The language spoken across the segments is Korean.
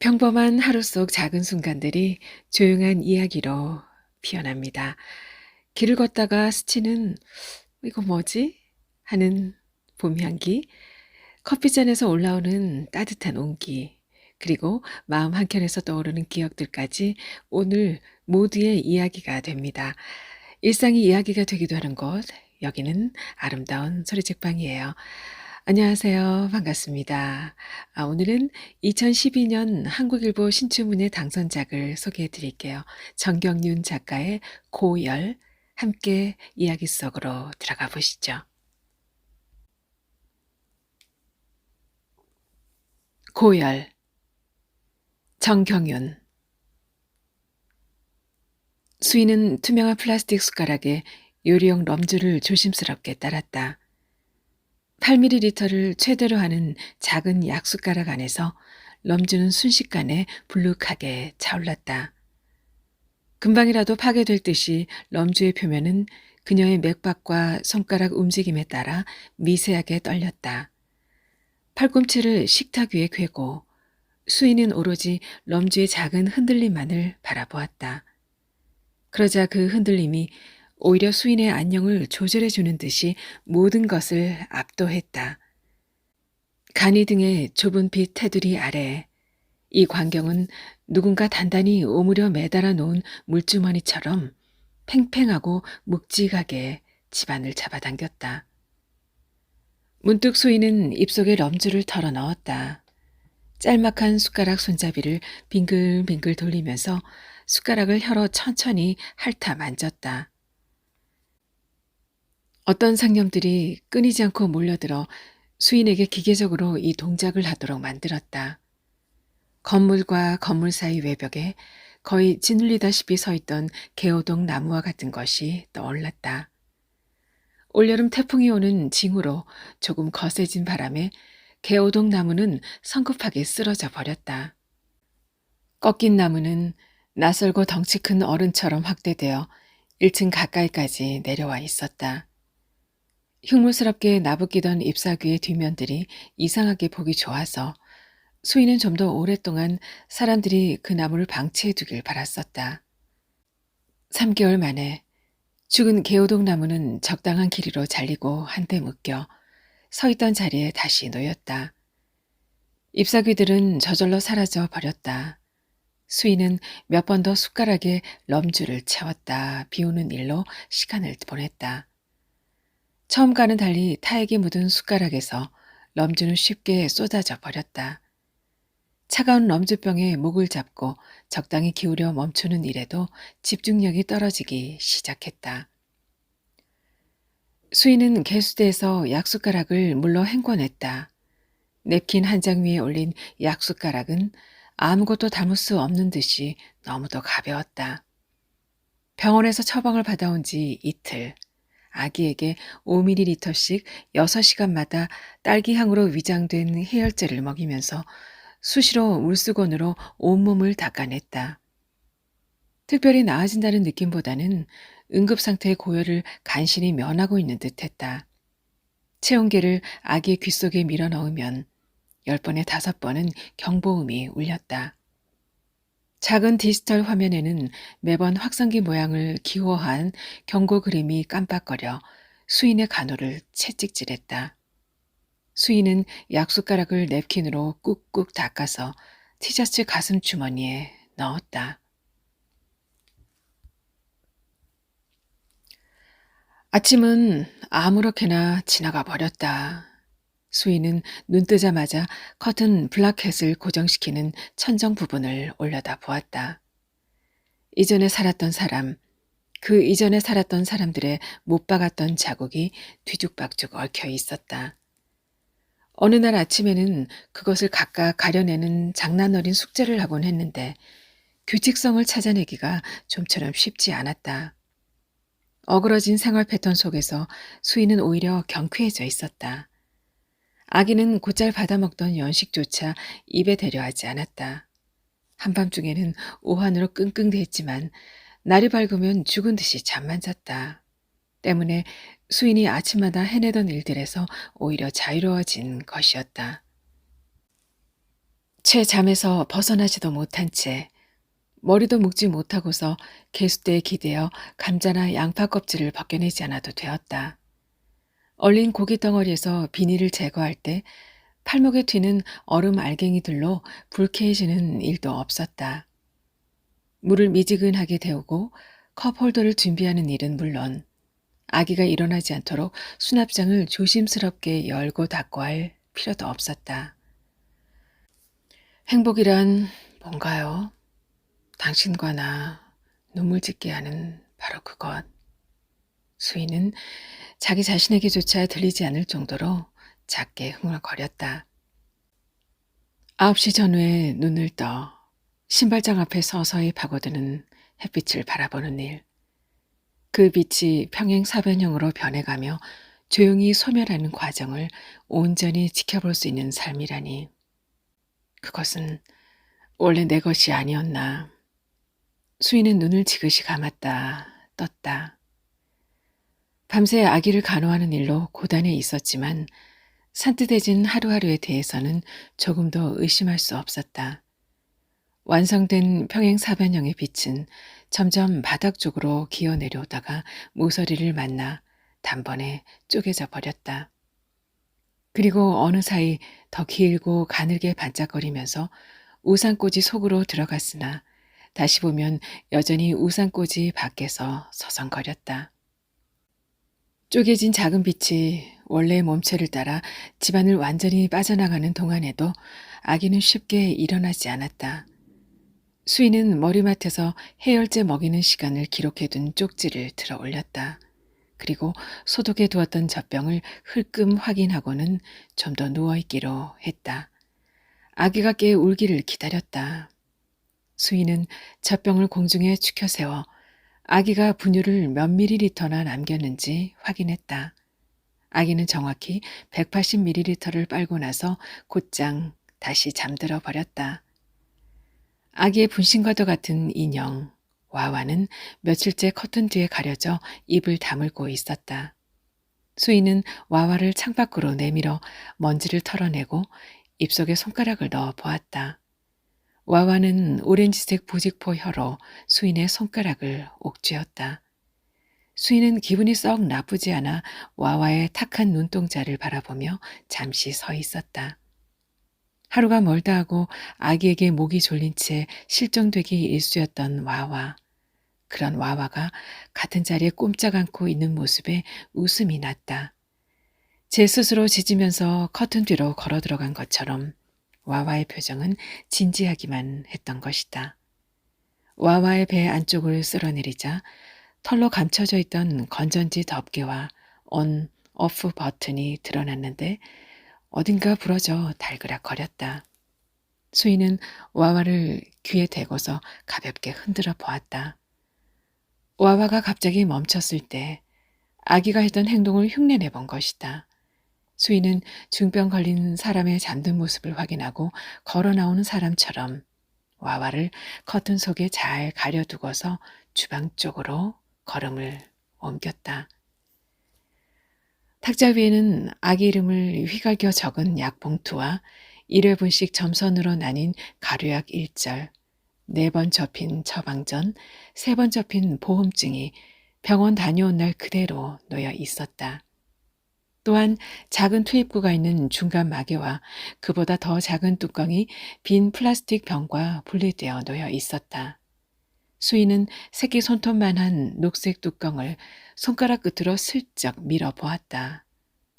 평범한 하루 속 작은 순간들이 조용한 이야기로 피어납니다. 길을 걷다가 스치는 이거 뭐지? 하는 봄 향기, 커피잔에서 올라오는 따뜻한 온기, 그리고 마음 한켠에서 떠오르는 기억들까지 오늘 모두의 이야기가 됩니다. 일상이 이야기가 되기도 하는 곳, 여기는 아름다운 소리책방이에요. 안녕하세요. 반갑습니다. 오늘은 2012년 한국일보 신춘문예 당선작을 소개해 드릴게요. 정경윤 작가의 고열, 함께 이야기 속으로 들어가 보시죠. 고열, 정경윤. 수인은 투명한 플라스틱 숟가락에 요리용 럼주를 조심스럽게 따랐다. 8ml를 최대로 하는 작은 약숟가락 안에서 럼주는 순식간에 불룩하게 차올랐다. 금방이라도 파괴될 듯이 럼주의 표면은 그녀의 맥박과 손가락 움직임에 따라 미세하게 떨렸다. 팔꿈치를 식탁 위에 꿰고 수인은 오로지 럼주의 작은 흔들림만을 바라보았다. 그러자 그 흔들림이 오히려 수인의 안녕을 조절해주는 듯이 모든 것을 압도했다. 간이 등의 좁은 빛 테두리 아래 이 광경은 누군가 단단히 오므려 매달아 놓은 물주머니처럼 팽팽하고 묵직하게 집안을 잡아당겼다. 문득 수인은 입속에 럼주를 털어 넣었다. 짤막한 숟가락 손잡이를 빙글빙글 돌리면서 숟가락을 혀로 천천히 핥아 만졌다. 어떤 상념들이 끊이지 않고 몰려들어 수인에게 기계적으로 이 동작을 하도록 만들었다. 건물과 건물 사이 외벽에 거의 짓눌리다시피 서 있던 개오동 나무와 같은 것이 떠올랐다. 올여름 태풍이 오는 징후로 조금 거세진 바람에 개오동 나무는 성급하게 쓰러져 버렸다. 꺾인 나무는 낯설고 덩치 큰 어른처럼 확대되어 1층 가까이까지 내려와 있었다. 흉물스럽게 나부끼던 잎사귀의 뒷면들이 이상하게 보기 좋아서 수인은 좀 더 오랫동안 사람들이 그 나무를 방치해 두길 바랐었다. 3개월 만에 죽은 개오동 나무는 적당한 길이로 잘리고 한데 묶여 서 있던 자리에 다시 놓였다. 잎사귀들은 저절로 사라져 버렸다. 수인은 몇 번 더 숟가락에 럼주를 채웠다 비우는 일로 시간을 보냈다. 처음과는 달리 타액이 묻은 숟가락에서 럼주는 쉽게 쏟아져 버렸다. 차가운 럼주병에 목을 잡고 적당히 기울여 멈추는 일에도 집중력이 떨어지기 시작했다. 수인은 개수대에서 약숟가락을 물러 헹궈냈다. 냅킨 한 장 위에 올린 약숟가락은 아무것도 담을 수 없는 듯이 너무도 가벼웠다. 병원에서 처방을 받아온 지 이틀. 아기에게 5ml씩 6시간마다 딸기향으로 위장된 해열제를 먹이면서 수시로 물수건으로 온몸을 닦아냈다. 특별히 나아진다는 느낌보다는 응급상태의 고열을 간신히 면하고 있는 듯했다. 체온계를 아기의 귓속에 밀어넣으면 10번에 5번은 경보음이 울렸다. 작은 디지털 화면에는 매번 확성기 모양을 기호한 경고 그림이 깜빡거려 수인의 간호를 채찍질했다. 수인은 약숟가락을 냅킨으로 꾹꾹 닦아서 티셔츠 가슴 주머니에 넣었다. 아침은 아무렇게나 지나가 버렸다. 수인은 눈 뜨자마자 커튼 블라켓을 고정시키는 천정 부분을 올려다 보았다. 이전에 살았던 사람, 그 이전에 살았던 사람들의 못 박았던 자국이 뒤죽박죽 얽혀 있었다. 어느 날 아침에는 그것을 각각 가려내는 장난 어린 숙제를 하곤 했는데 규칙성을 찾아내기가 좀처럼 쉽지 않았다. 어그러진 생활 패턴 속에서 수인은 오히려 경쾌해져 있었다. 아기는 곧잘 받아먹던 연식조차 입에 대려 하지 않았다. 한밤중에는 오한으로 끙끙댔지만 날이 밝으면 죽은 듯이 잠만 잤다. 때문에 수인이 아침마다 해내던 일들에서 오히려 자유로워진 것이었다. 잠에서 벗어나지도 못한 채 머리도 묶지 못하고서 개수대에 기대어 감자나 양파 껍질을 벗겨내지 않아도 되었다. 얼린 고기 덩어리에서 비닐을 제거할 때 팔목에 튀는 얼음 알갱이들로 불쾌해지는 일도 없었다. 물을 미지근하게 데우고 컵 홀더를 준비하는 일은 물론 아기가 일어나지 않도록 수납장을 조심스럽게 열고 닫고 할 필요도 없었다. 행복이란 뭔가요? 당신과 나 눈물 짓게 하는 바로 그것. 수인은 자기 자신에게조차 들리지 않을 정도로 작게 흥얼거렸다. 9시 전후에 눈을 떠 신발장 앞에 서서히 파고드는 햇빛을 바라보는 일. 그 빛이 평행사변형으로 변해가며 조용히 소멸하는 과정을 온전히 지켜볼 수 있는 삶이라니. 그것은 원래 내 것이 아니었나. 수인은 눈을 지그시 감았다 떴다. 밤새 아기를 간호하는 일로 고단해 있었지만 산뜻해진 하루하루에 대해서는 조금도 의심할 수 없었다. 완성된 평행사변형의 빛은 점점 바닥 쪽으로 기어 내려오다가 모서리를 만나 단번에 쪼개져 버렸다. 그리고 어느 사이 더 길고 가늘게 반짝거리면서 우산꽂이 속으로 들어갔으나 다시 보면 여전히 우산꽂이 밖에서 서성거렸다. 쪼개진 작은 빛이 원래의 몸체를 따라 집안을 완전히 빠져나가는 동안에도 아기는 쉽게 일어나지 않았다. 수인은 머리맡에서 해열제 먹이는 시간을 기록해둔 쪽지를 들어 올렸다. 그리고 소독해 두었던 젖병을 흘끔 확인하고는 좀 더 누워있기로 했다. 아기가 깨 울기를 기다렸다. 수인은 젖병을 공중에 축혀 세워 아기가 분유를 몇 밀리리터나 남겼는지 확인했다. 아기는 정확히 180ml를 빨고 나서 곧장 다시 잠들어 버렸다. 아기의 분신과도 같은 인형, 와와는 며칠째 커튼 뒤에 가려져 입을 다물고 있었다. 수인은 와와를 창밖으로 내밀어 먼지를 털어내고 입속에 손가락을 넣어 보았다. 와와는 오렌지색 부직포 혀로 수인의 손가락을 옥죄었다. 수인은 기분이 썩 나쁘지 않아 와와의 탁한 눈동자를 바라보며 잠시 서 있었다. 하루가 멀다 하고 아기에게 목이 졸린 채 실종되기 일쑤였던 와와. 그런 와와가 같은 자리에 꼼짝 않고 있는 모습에 웃음이 났다. 제 스스로 짖으면서 커튼 뒤로 걸어 들어간 것처럼 와와의 표정은 진지하기만 했던 것이다. 와와의 배 안쪽을 쓸어내리자 털로 감춰져 있던 건전지 덮개와 온, 오프 버튼이 드러났는데 어딘가 부러져 달그락거렸다. 수인은 와와를 귀에 대고서 가볍게 흔들어 보았다. 와와가 갑자기 멈췄을 때 아기가 했던 행동을 흉내내 본 것이다. 수인은 중병 걸린 사람의 잠든 모습을 확인하고 걸어 나오는 사람처럼 와와를 커튼 속에 잘 가려두고서 주방 쪽으로 걸음을 옮겼다. 탁자 위에는 아기 이름을 휘갈겨 적은 약봉투와 1회분씩 점선으로 나뉜 가료약 1절, 4번 접힌 처방전, 3번 접힌 보험증이 병원 다녀온 날 그대로 놓여 있었다. 또한 작은 투입구가 있는 중간 마개와 그보다 더 작은 뚜껑이 빈 플라스틱 병과 분리되어 놓여 있었다. 수인은 새끼 손톱만한 녹색 뚜껑을 손가락 끝으로 슬쩍 밀어보았다.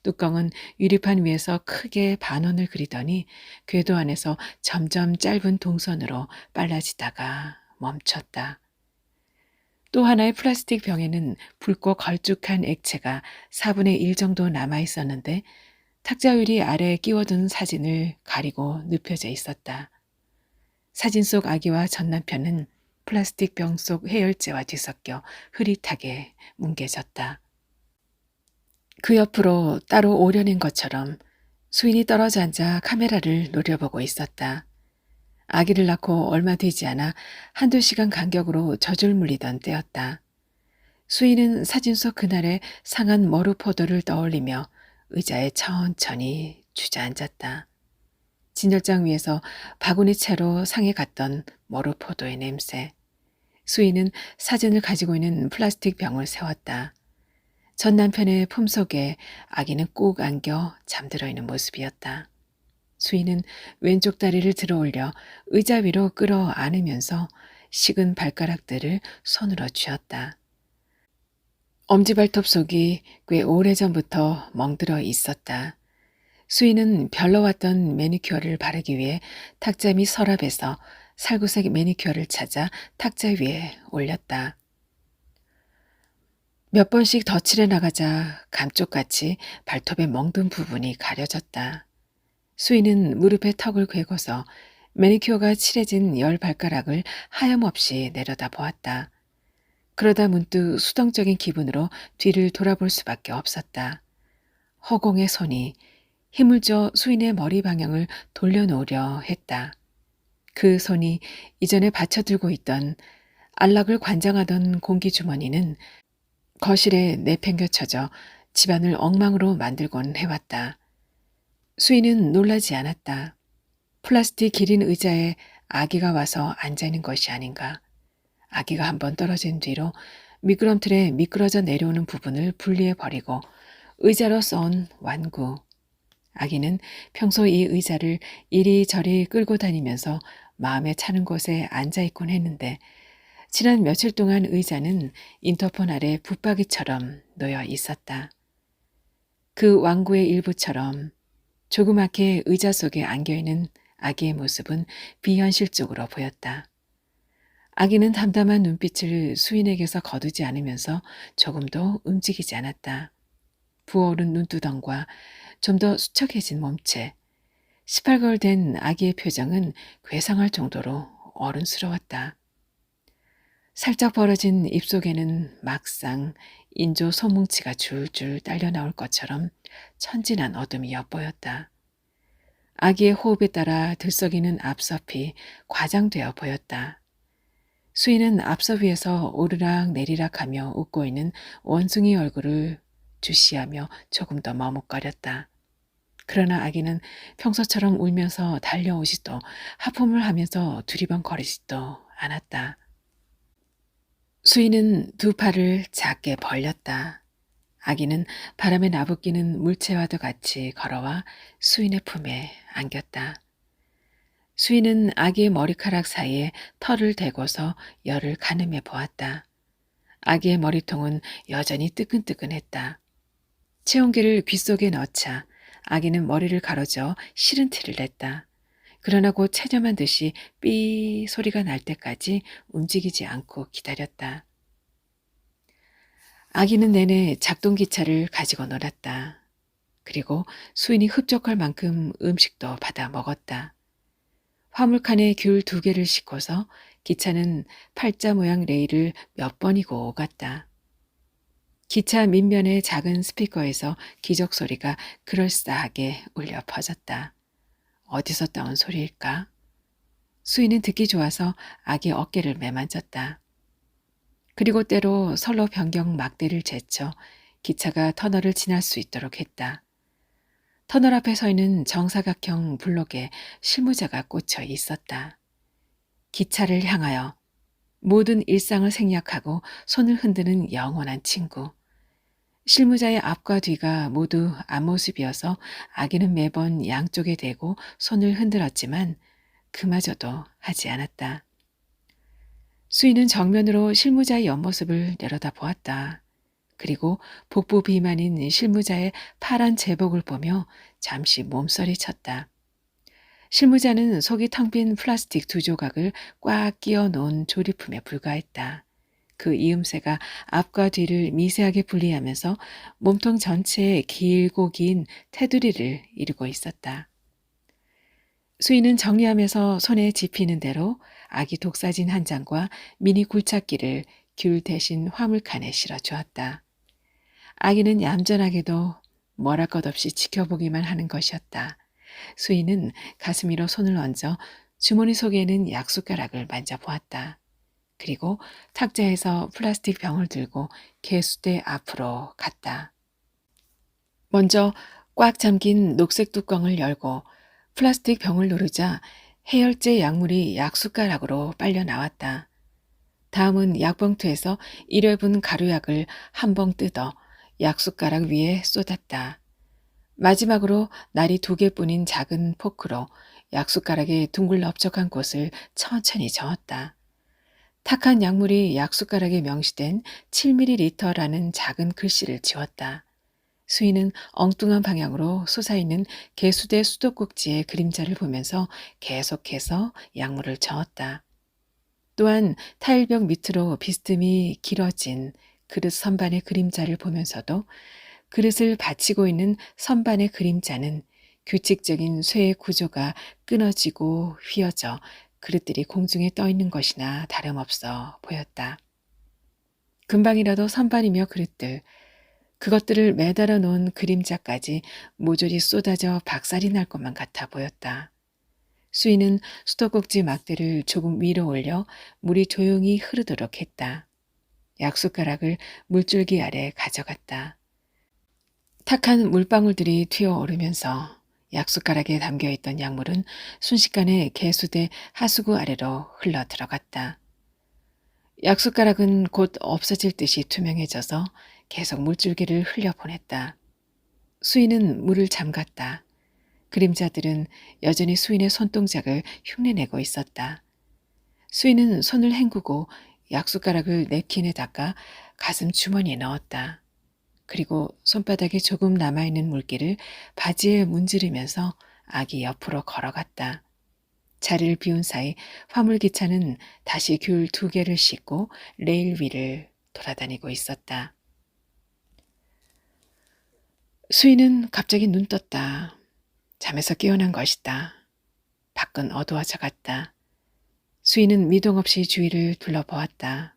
뚜껑은 유리판 위에서 크게 반원을 그리더니 궤도 안에서 점점 짧은 동선으로 빨라지다가 멈췄다. 또 하나의 플라스틱 병에는 붉고 걸쭉한 액체가 4분의 1 정도 남아 있었는데 탁자 유리 아래에 끼워둔 사진을 가리고 눕혀져 있었다. 사진 속 아기와 전 남편은 플라스틱 병 속 해열제와 뒤섞여 흐릿하게 뭉개졌다. 그 옆으로 따로 오려낸 것처럼 수인이 떨어져 앉아 카메라를 노려보고 있었다. 아기를 낳고 얼마 되지 않아 한두 시간 간격으로 젖을 물리던 때였다. 수인은 사진 속 그날의 상한 머루 포도를 떠올리며 의자에 천천히 주저앉았다. 진열장 위에서 바구니 채로 상에 갔던 머루포도의 냄새. 수인은 사진을 가지고 있는 플라스틱 병을 세웠다. 전 남편의 품속에 아기는 꾹 안겨 잠들어 있는 모습이었다. 수인은 왼쪽 다리를 들어 올려 의자 위로 끌어 안으면서 식은 발가락들을 손으로 쥐었다. 엄지발톱 속이 꽤 오래전부터 멍들어 있었다. 수인은 별로 왔던 매니큐어를 바르기 위해 탁자 밑 서랍에서 살구색 매니큐어를 찾아 탁자 위에 올렸다. 몇 번씩 덧칠해 나가자 감쪽같이 발톱의 멍든 부분이 가려졌다. 수인은 무릎에 턱을 괴고서 매니큐어가 칠해진 열 발가락을 하염없이 내려다 보았다. 그러다 문득 수동적인 기분으로 뒤를 돌아볼 수밖에 없었다. 허공의 손이 힘을 줘 수인의 머리 방향을 돌려놓으려 했다. 그 손이 이전에 받쳐들고 있던 안락을 관장하던 공기주머니는 거실에 내팽겨쳐져 집안을 엉망으로 만들곤 해왔다. 수인은 놀라지 않았다. 플라스틱 기린 의자에 아기가 와서 앉아있는 것이 아닌가. 아기가 한번 떨어진 뒤로 미끄럼틀에 미끄러져 내려오는 부분을 분리해버리고 의자로 써온 완구. 아기는 평소 이 의자를 이리저리 끌고 다니면서 마음에 차는 곳에 앉아있곤 했는데 지난 며칠 동안 의자는 인터폰 아래 붙박이처럼 놓여 있었다. 그 완구의 일부처럼 조그맣게 의자 속에 안겨있는 아기의 모습은 비현실적으로 보였다. 아기는 담담한 눈빛을 수인에게서 거두지 않으면서 조금도 움직이지 않았다. 부어오른 눈두덩과 좀 더 수척해진 몸체, 18개월 된 아기의 표정은 괴상할 정도로 어른스러웠다. 살짝 벌어진 입속에는 막상 인조 소뭉치가 줄줄 딸려 나올 것처럼 천진한 어둠이 엿보였다. 아기의 호흡에 따라 들썩이는 앞섭이 과장되어 보였다. 수인은 앞섭 위에서 오르락 내리락 하며 웃고 있는 원숭이 얼굴을 주시하며 조금 더 머뭇거렸다. 그러나 아기는 평소처럼 울면서 달려오지도 하품을 하면서 두리번거리지도 않았다. 수인은 두 팔을 작게 벌렸다. 아기는 바람에 나부끼는 물체와도 같이 걸어와 수인의 품에 안겼다. 수인은 아기의 머리카락 사이에 털을 대고서 열을 가늠해 보았다. 아기의 머리통은 여전히 뜨끈뜨끈했다. 체온계를 귀 속에 넣자 아기는 머리를 가로져 싫은 티를 냈다. 그러나 곧 체념한 듯이 삐 소리가 날 때까지 움직이지 않고 기다렸다. 아기는 내내 작동기차를 가지고 놀았다. 그리고 수인이 흡족할 만큼 음식도 받아 먹었다. 화물칸에 귤 2개를 싣고서 기차는 팔자 모양 레일을 몇 번이고 오갔다. 기차 밑면의 작은 스피커에서 기적 소리가 그럴싸하게 울려 퍼졌다. 어디서 따온 소리일까? 수인은 듣기 좋아서 아기 어깨를 매만졌다. 그리고 때로 선로 변경 막대를 제쳐 기차가 터널을 지날 수 있도록 했다. 터널 앞에 서 있는 정사각형 블록에 실무자가 꽂혀 있었다. 기차를 향하여 모든 일상을 생략하고 손을 흔드는 영원한 친구. 실무자의 앞과 뒤가 모두 앞모습이어서 아기는 매번 양쪽에 대고 손을 흔들었지만 그마저도 하지 않았다. 수인은 정면으로 실무자의 옆모습을 내려다 보았다. 그리고 복부 비만인 실무자의 파란 제복을 보며 잠시 몸서리 쳤다. 실무자는 속이 텅 빈 플라스틱 2조각을 꽉 끼워 놓은 조리품에 불과했다. 그 이음새가 앞과 뒤를 미세하게 분리하면서 몸통 전체에 길고 긴 테두리를 이루고 있었다. 수인은 정리하면서 손에 집히는 대로 아기 독사진 한 장과 미니 굴착기를 귤 대신 화물칸에 실어주었다. 아기는 얌전하게도 뭐랄 것 없이 지켜보기만 하는 것이었다. 수인은 가슴 위로 손을 얹어 주머니 속에는 약숟가락을 만져보았다. 그리고 탁자에서 플라스틱 병을 들고 개수대 앞으로 갔다. 먼저 꽉 잠긴 녹색 뚜껑을 열고 플라스틱 병을 누르자 해열제 약물이 약숟가락으로 빨려 나왔다. 다음은 약봉투에서 1회분 가루약을 한 봉 뜯어 약숟가락 위에 쏟았다. 마지막으로 날이 2개뿐인 작은 포크로 약숟가락의 둥글 넓적한 곳을 천천히 저었다. 탁한 약물이 약숟가락에 명시된 7ml라는 작은 글씨를 지웠다. 수인은 엉뚱한 방향으로 솟아있는 개수대 수도꼭지의 그림자를 보면서 계속해서 약물을 저었다. 또한 타일벽 밑으로 비스듬히 길어진 그릇 선반의 그림자를 보면서도 그릇을 받치고 있는 선반의 그림자는 규칙적인 쇠의 구조가 끊어지고 휘어져 그릇들이 공중에 떠 있는 것이나 다름없어 보였다. 금방이라도 선반이며 그릇들, 그것들을 매달아 놓은 그림자까지 모조리 쏟아져 박살이 날 것만 같아 보였다. 수인은 수도꼭지 막대를 조금 위로 올려 물이 조용히 흐르도록 했다. 약숟가락을 물줄기 아래 가져갔다. 탁한 물방울들이 튀어오르면서 약숟가락에 담겨있던 약물은 순식간에 개수대 하수구 아래로 흘러 들어갔다. 약숟가락은 곧 없어질 듯이 투명해져서 계속 물줄기를 흘려보냈다. 수인은 물을 잠갔다. 그림자들은 여전히 수인의 손동작을 흉내내고 있었다. 수인은 손을 헹구고 약숟가락을 냅킨에 닦아 가슴 주머니에 넣었다. 그리고 손바닥에 조금 남아있는 물기를 바지에 문지르면서 아기 옆으로 걸어갔다. 자리를 비운 사이 화물기차는 다시 귤 2개를 싣고 레일 위를 돌아다니고 있었다. 수인은 갑자기 눈 떴다. 잠에서 깨어난 것이다. 밖은 어두워져 갔다. 수인은 미동 없이 주위를 둘러보았다.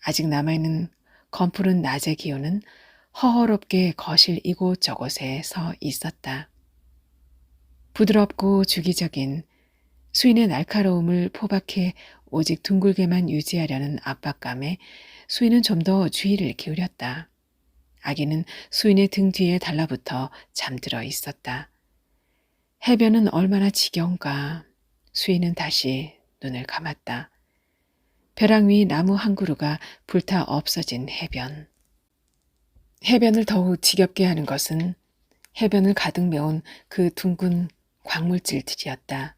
아직 남아있는 검푸른 낮의 기온은 허허롭게 거실 이곳저곳에 서 있었다. 부드럽고 주기적인 수인의 날카로움을 포박해 오직 둥글게만 유지하려는 압박감에 수인은 좀 더 주의를 기울였다. 아기는 수인의 등 뒤에 달라붙어 잠들어 있었다. 해변은 얼마나 지겨운가. 수인은 다시 눈을 감았다. 벼랑 위 나무 한 그루가 불타 없어진 해변. 해변을 더욱 지겹게 하는 것은 해변을 가득 메운 그 둥근 광물질들이었다.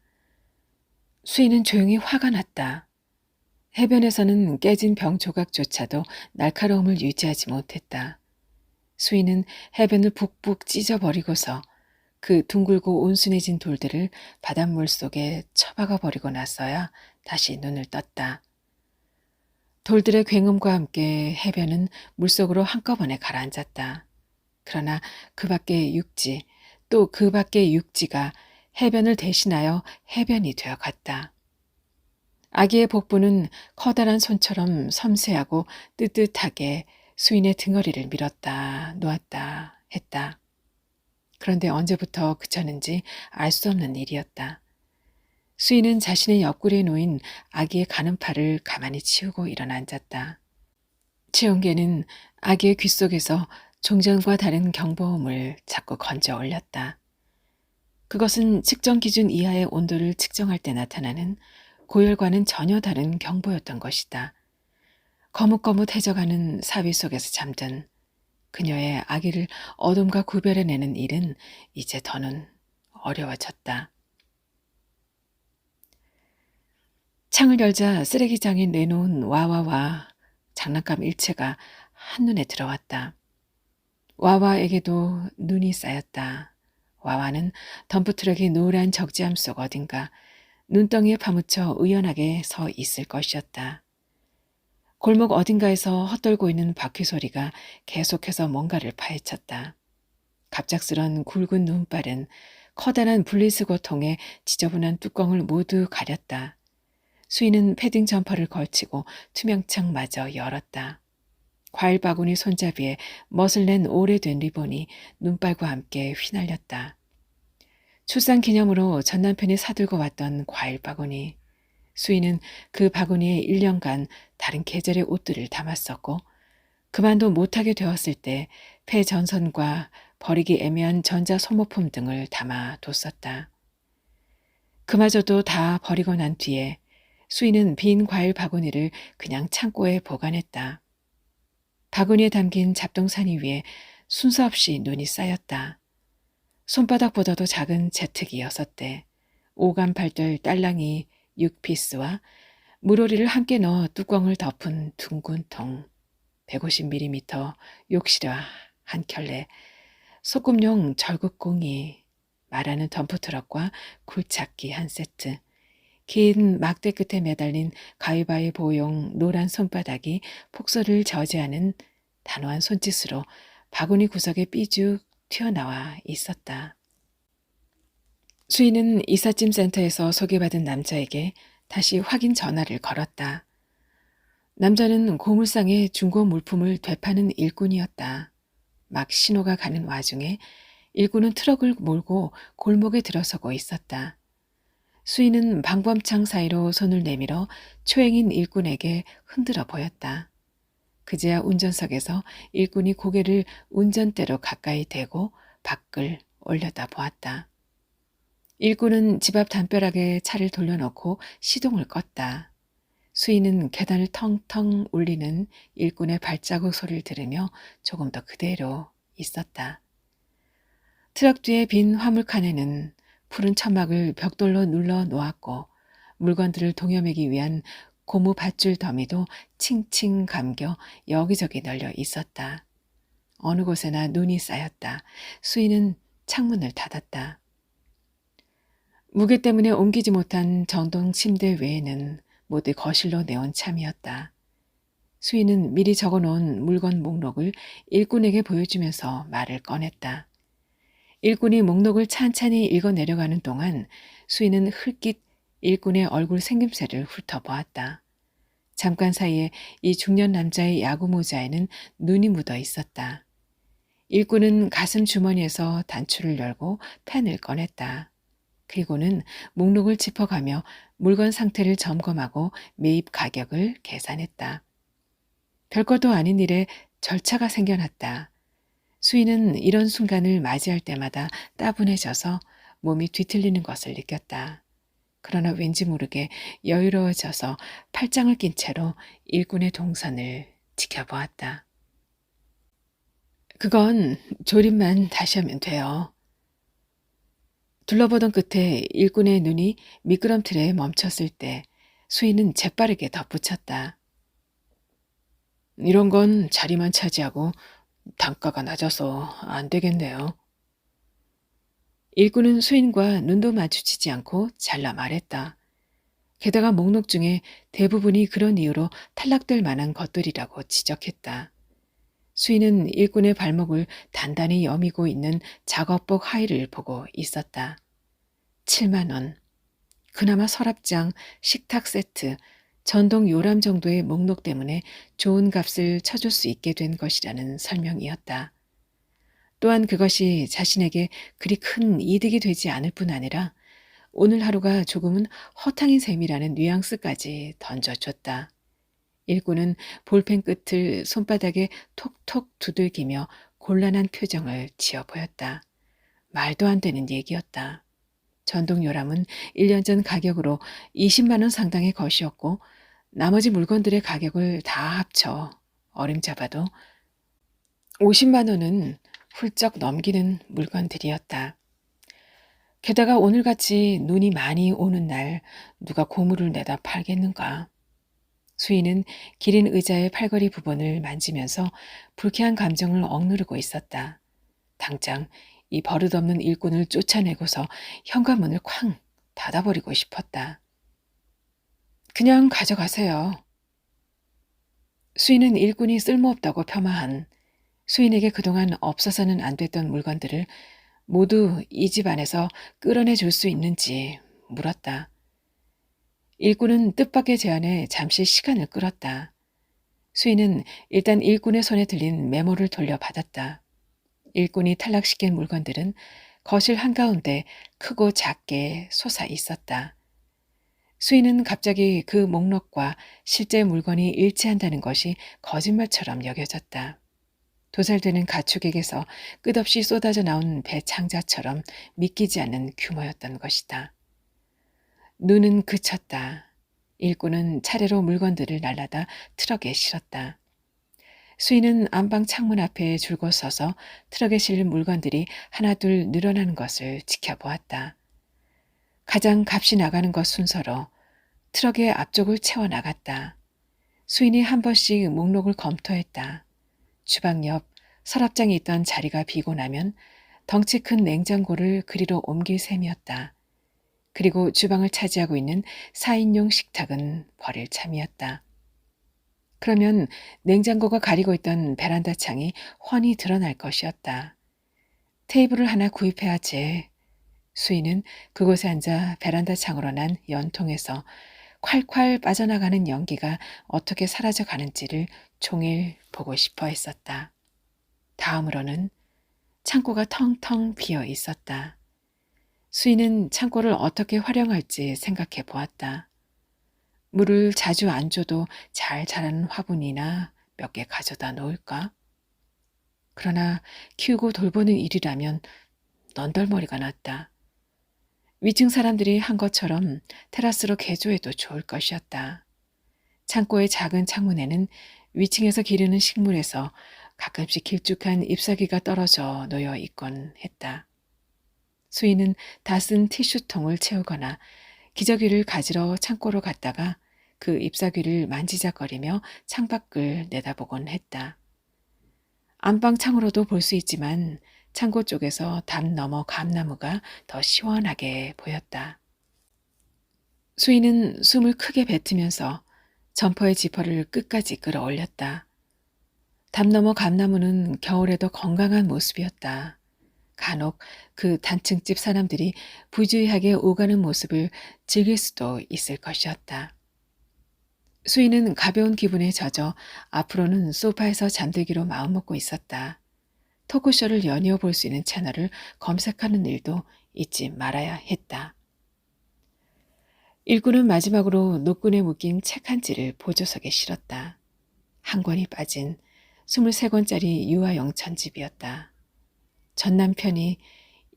수인은 조용히 화가 났다. 해변에서는 깨진 병 조각조차도 날카로움을 유지하지 못했다. 수인은 해변을 북북 찢어버리고서 그 둥글고 온순해진 돌들을 바닷물 속에 처박아 버리고 나서야 다시 눈을 떴다. 돌들의 굉음과 함께 해변은 물속으로 한꺼번에 가라앉았다. 그러나 그 밖의 육지, 또 그 밖의 육지가 해변을 대신하여 해변이 되어 갔다. 아기의 복부는 커다란 손처럼 섬세하고 뜨뜻하게 수인의 등허리를 밀었다 놓았다 했다. 그런데 언제부터 그쳤는지 알 수 없는 일이었다. 수인은 자신의 옆구리에 놓인 아기의 가는 팔을 가만히 치우고 일어나 앉았다. 체온계는 아기의 귀 속에서 종전과 다른 경보음을 자꾸 건져 올렸다. 그것은 측정 기준 이하의 온도를 측정할 때 나타나는 고열과는 전혀 다른 경보였던 것이다. 거뭇거뭇해져가는 사위 속에서 잠든 그녀의 아기를 어둠과 구별해내는 일은 이제 더는 어려워졌다. 창을 열자 쓰레기장에 내놓은 와와와 장난감 일체가 한눈에 들어왔다. 와와에게도 눈이 쌓였다. 와와는 덤프트럭의 노란 적재함 속 어딘가 눈덩이에 파묻혀 의연하게 서 있을 것이었다. 골목 어딘가에서 헛돌고 있는 바퀴 소리가 계속해서 뭔가를 파헤쳤다. 갑작스런 굵은 눈발은 커다란 분리수거통의 지저분한 뚜껑을 모두 가렸다. 수인은 패딩 점퍼를 걸치고 투명창마저 열었다. 과일 바구니 손잡이에 멋을 낸 오래된 리본이 눈발과 함께 휘날렸다. 출산 기념으로 전 남편이 사들고 왔던 과일 바구니. 수인은 그 바구니에 1년간 다른 계절의 옷들을 담았었고 그만도 못하게 되었을 때 폐전선과 버리기 애매한 전자소모품 등을 담아뒀었다. 그마저도 다 버리고 난 뒤에 수인은 빈 과일 바구니를 그냥 창고에 보관했다. 바구니에 담긴 잡동사니 위에 순서 없이 눈이 쌓였다. 손바닥보다도 작은 제트기 6대, 오감팔돌 딸랑이 6피스와 물오리를 함께 넣어 뚜껑을 덮은 둥근 통, 150mm 욕실화 한 켤레, 소금용 절극공이, 말하는 덤프트럭과 굴착기 한 세트, 긴 막대 끝에 매달린 가위바위보용 노란 손바닥이 폭소를 저지하는 단호한 손짓으로 바구니 구석에 삐죽 튀어나와 있었다. 수인은 이삿짐 센터에서 소개받은 남자에게 다시 확인 전화를 걸었다. 남자는 고물상의 중고 물품을 되파는 일꾼이었다. 막 신호가 가는 와중에 일꾼은 트럭을 몰고 골목에 들어서고 있었다. 수인은 방범창 사이로 손을 내밀어 초행인 일꾼에게 흔들어 보였다. 그제야 운전석에서 일꾼이 고개를 운전대로 가까이 대고 밖을 올려다 보았다. 일꾼은 집 앞 담벼락에 차를 돌려놓고 시동을 껐다. 수인은 계단을 텅텅 울리는 일꾼의 발자국 소리를 들으며 조금 더 그대로 있었다. 트럭 뒤에 빈 화물칸에는 푸른 천막을 벽돌로 눌러 놓았고 물건들을 동여매기 위한 고무 밧줄 더미도 칭칭 감겨 여기저기 널려 있었다. 어느 곳에나 눈이 쌓였다. 수인은 창문을 닫았다. 무게 때문에 옮기지 못한 전동 침대 외에는 모두 거실로 내온 참이었다. 수인은 미리 적어놓은 물건 목록을 일꾼에게 보여주면서 말을 꺼냈다. 일꾼이 목록을 찬찬히 읽어 내려가는 동안 수인은 흘낏 일꾼의 얼굴 생김새를 훑어보았다. 잠깐 사이에 이 중년 남자의 야구 모자에는 눈이 묻어 있었다. 일꾼은 가슴 주머니에서 단추를 열고 펜을 꺼냈다. 그리고는 목록을 짚어가며 물건 상태를 점검하고 매입 가격을 계산했다. 별것도 아닌 일에 절차가 생겨났다. 수인은 이런 순간을 맞이할 때마다 따분해져서 몸이 뒤틀리는 것을 느꼈다. 그러나 왠지 모르게 여유로워져서 팔짱을 낀 채로 일꾼의 동선을 지켜보았다. 그건 조립만 다시 하면 돼요. 둘러보던 끝에 일꾼의 눈이 미끄럼틀에 멈췄을 때 수인은 재빠르게 덧붙였다. 이런 건 자리만 차지하고 단가가 낮아서 안 되겠네요. 일꾼은 수인과 눈도 마주치지 않고 잘라 말했다. 게다가 목록 중에 대부분이 그런 이유로 탈락될 만한 것들이라고 지적했다. 수인은 일꾼의 발목을 단단히 여미고 있는 작업복 하의를 보고 있었다. 7만 원. 그나마 서랍장, 식탁 세트, 전동 요람 정도의 목록 때문에 좋은 값을 쳐줄 수 있게 된 것이라는 설명이었다. 또한 그것이 자신에게 그리 큰 이득이 되지 않을 뿐 아니라 오늘 하루가 조금은 허탕인 셈이라는 뉘앙스까지 던져줬다. 일꾼은 볼펜 끝을 손바닥에 톡톡 두들기며 곤란한 표정을 지어 보였다. 말도 안 되는 얘기였다. 전동 요람은 1년 전 가격으로 20만 원 상당의 것이었고 나머지 물건들의 가격을 다 합쳐 어림잡아도 50만 원은 훌쩍 넘기는 물건들이었다. 게다가 오늘같이 눈이 많이 오는 날 누가 고물을 내다 팔겠는가. 수인은 기린 의자의 팔걸이 부분을 만지면서 불쾌한 감정을 억누르고 있었다. 당장 이 버릇없는 일꾼을 쫓아내고서 현관문을 쾅 닫아버리고 싶었다. 그냥 가져가세요. 수인은 일꾼이 쓸모없다고 폄하한 수인에게 그동안 없어서는 안 됐던 물건들을 모두 이 집 안에서 끌어내 줄 수 있는지 물었다. 일꾼은 뜻밖의 제안에 잠시 시간을 끌었다. 수인은 일단 일꾼의 손에 들린 메모를 돌려받았다. 일꾼이 탈락시킨 물건들은 거실 한가운데 크고 작게 솟아 있었다. 수인은 갑자기 그 목록과 실제 물건이 일치한다는 것이 거짓말처럼 여겨졌다. 도살되는 가축에게서 끝없이 쏟아져 나온 배창자처럼 믿기지 않는 규모였던 것이다. 눈은 그쳤다. 일꾼은 차례로 물건들을 날라다 트럭에 실었다. 수인은 안방 창문 앞에 줄곧 서서 트럭에 실린 물건들이 하나둘 늘어나는 것을 지켜보았다. 가장 값이 나가는 것 순서로 트럭의 앞쪽을 채워나갔다. 수인이 한 번씩 목록을 검토했다. 주방 옆 서랍장이 있던 자리가 비고 나면 덩치 큰 냉장고를 그리로 옮길 셈이었다. 그리고 주방을 차지하고 있는 4인용 식탁은 버릴 참이었다. 그러면 냉장고가 가리고 있던 베란다 창이 훤히 드러날 것이었다. 테이블을 하나 구입해야지. 수인은 그곳에 앉아 베란다 창으로 난 연통에서 콸콸 빠져나가는 연기가 어떻게 사라져 가는지를 종일 보고 싶어 했었다. 다음으로는 창고가 텅텅 비어 있었다. 수인은 창고를 어떻게 활용할지 생각해 보았다. 물을 자주 안 줘도 잘 자라는 화분이나 몇 개 가져다 놓을까? 그러나 키우고 돌보는 일이라면 넌덜머리가 났다. 위층 사람들이 한 것처럼 테라스로 개조해도 좋을 것이었다. 창고의 작은 창문에는 위층에서 기르는 식물에서 가끔씩 길쭉한 잎사귀가 떨어져 놓여 있곤 했다. 수인은 다 쓴 티슈통을 채우거나 기저귀를 가지러 창고로 갔다가 그 잎사귀를 만지작거리며 창밖을 내다보곤 했다. 안방 창으로도 볼 수 있지만 창고 쪽에서 담 너머 감나무가 더 시원하게 보였다. 수인은 숨을 크게 뱉으면서 점퍼의 지퍼를 끝까지 끌어올렸다. 담 너머 감나무는 겨울에도 건강한 모습이었다. 간혹 그 단층집 사람들이 부주의하게 오가는 모습을 즐길 수도 있을 것이었다. 수인은 가벼운 기분에 젖어 앞으로는 소파에서 잠들기로 마음먹고 있었다. 토크쇼를 연이어 볼 수 있는 채널을 검색하는 일도 잊지 말아야 했다. 일꾼은 마지막으로 노끈에 묶인 책 한 지를 보조석에 실었다. 한 권이 빠진 23권짜리 유아영천집이었다. 전 남편이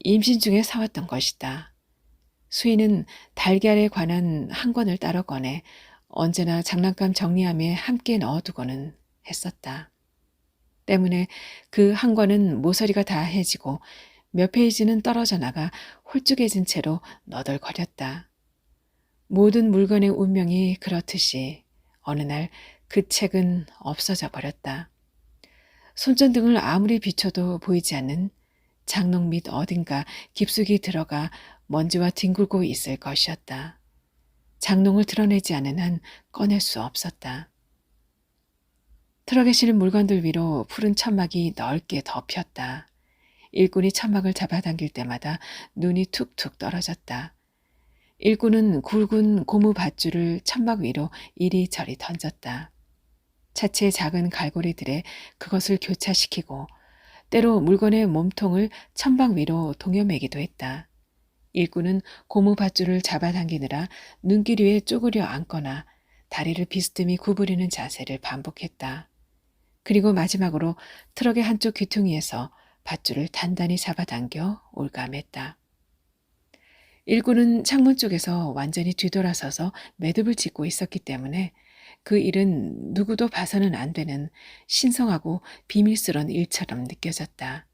임신 중에 사왔던 것이다. 수인은 달걀에 관한 한 권을 따로 꺼내 언제나 장난감 정리함에 함께 넣어두고는 했었다. 때문에 그 한 권은 모서리가 다 해지고 몇 페이지는 떨어져 나가 홀쭉해진 채로 너덜거렸다. 모든 물건의 운명이 그렇듯이 어느 날 그 책은 없어져 버렸다. 손전등을 아무리 비춰도 보이지 않는 장롱 밑 어딘가 깊숙이 들어가 먼지와 뒹굴고 있을 것이었다. 장롱을 드러내지 않은 한 꺼낼 수 없었다. 트럭에 실은 물건들 위로 푸른 천막이 넓게 덮였다. 일꾼이 천막을 잡아당길 때마다 눈이 툭툭 떨어졌다. 일꾼은 굵은 고무 밧줄을 천막 위로 이리저리 던졌다. 차체 작은 갈고리들에 그것을 교차시키고 때로 물건의 몸통을 천막 위로 동여매기도 했다. 일꾼은 고무 밧줄을 잡아당기느라 눈길 위에 쪼그려 앉거나 다리를 비스듬히 구부리는 자세를 반복했다. 그리고 마지막으로 트럭의 한쪽 귀퉁이에서 밧줄을 단단히 잡아당겨 올가맸다. 일꾼은 창문 쪽에서 완전히 뒤돌아서서 매듭을 짓고 있었기 때문에 그 일은 누구도 봐서는 안 되는 신성하고 비밀스러운 일처럼 느껴졌다.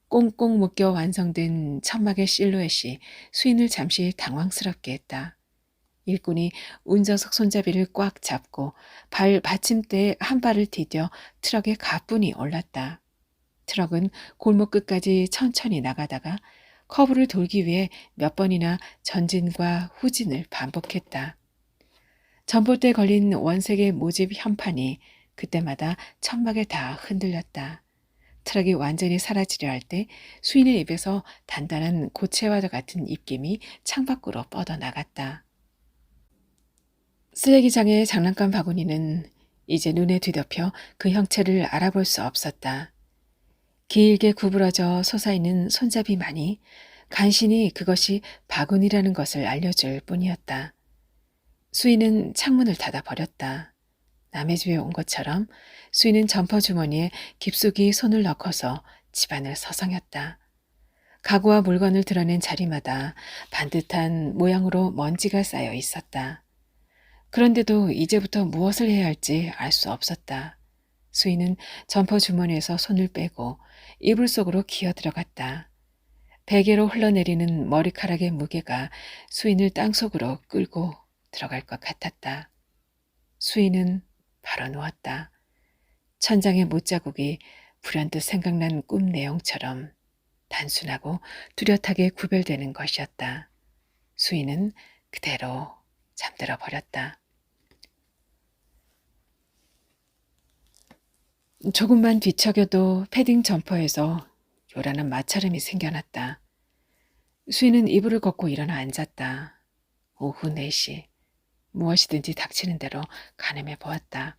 꽁꽁 묶여 완성된 천막의 실루엣이 수인을 잠시 당황스럽게 했다. 일꾼이 운전석 손잡이를 꽉 잡고 발 받침대에 한 발을 디뎌 트럭에 가뿐히 올랐다. 트럭은 골목 끝까지 천천히 나가다가 커브를 돌기 위해 몇 번이나 전진과 후진을 반복했다. 전봇대에 걸린 원색의 모집 현판이 그때마다 천막에 다 흔들렸다. 트럭이 완전히 사라지려 할 때 수인의 입에서 단단한 고체와 같은 입김이 창밖으로 뻗어나갔다. 쓰레기장의 장난감 바구니는 이제 눈에 뒤덮여 그 형체를 알아볼 수 없었다. 길게 구부러져 솟아있는 손잡이만이 간신히 그것이 바구니라는 것을 알려줄 뿐이었다. 수인은 창문을 닫아버렸다. 남의 집에 온 것처럼 수인은 점퍼 주머니에 깊숙이 손을 넣고서 집안을 서성였다. 가구와 물건을 드러낸 자리마다 반듯한 모양으로 먼지가 쌓여 있었다. 그런데도 이제부터 무엇을 해야 할지 알 수 없었다. 수인은 점퍼 주머니에서 손을 빼고 이불 속으로 기어 들어갔다. 베개로 흘러내리는 머리카락의 무게가 수인을 땅속으로 끌고 들어갈 것 같았다. 수인은 바로 누웠다. 천장의 못자국이 불현듯 생각난 꿈 내용처럼 단순하고 뚜렷하게 구별되는 것이었다. 수인은 그대로 잠들어 버렸다. 조금만 뒤척여도 패딩 점퍼에서 요란한 마찰음이 생겨났다. 수인은 이불을 걷고 일어나 앉았다. 오후 4시. 무엇이든지 닥치는 대로 가늠해 보았다.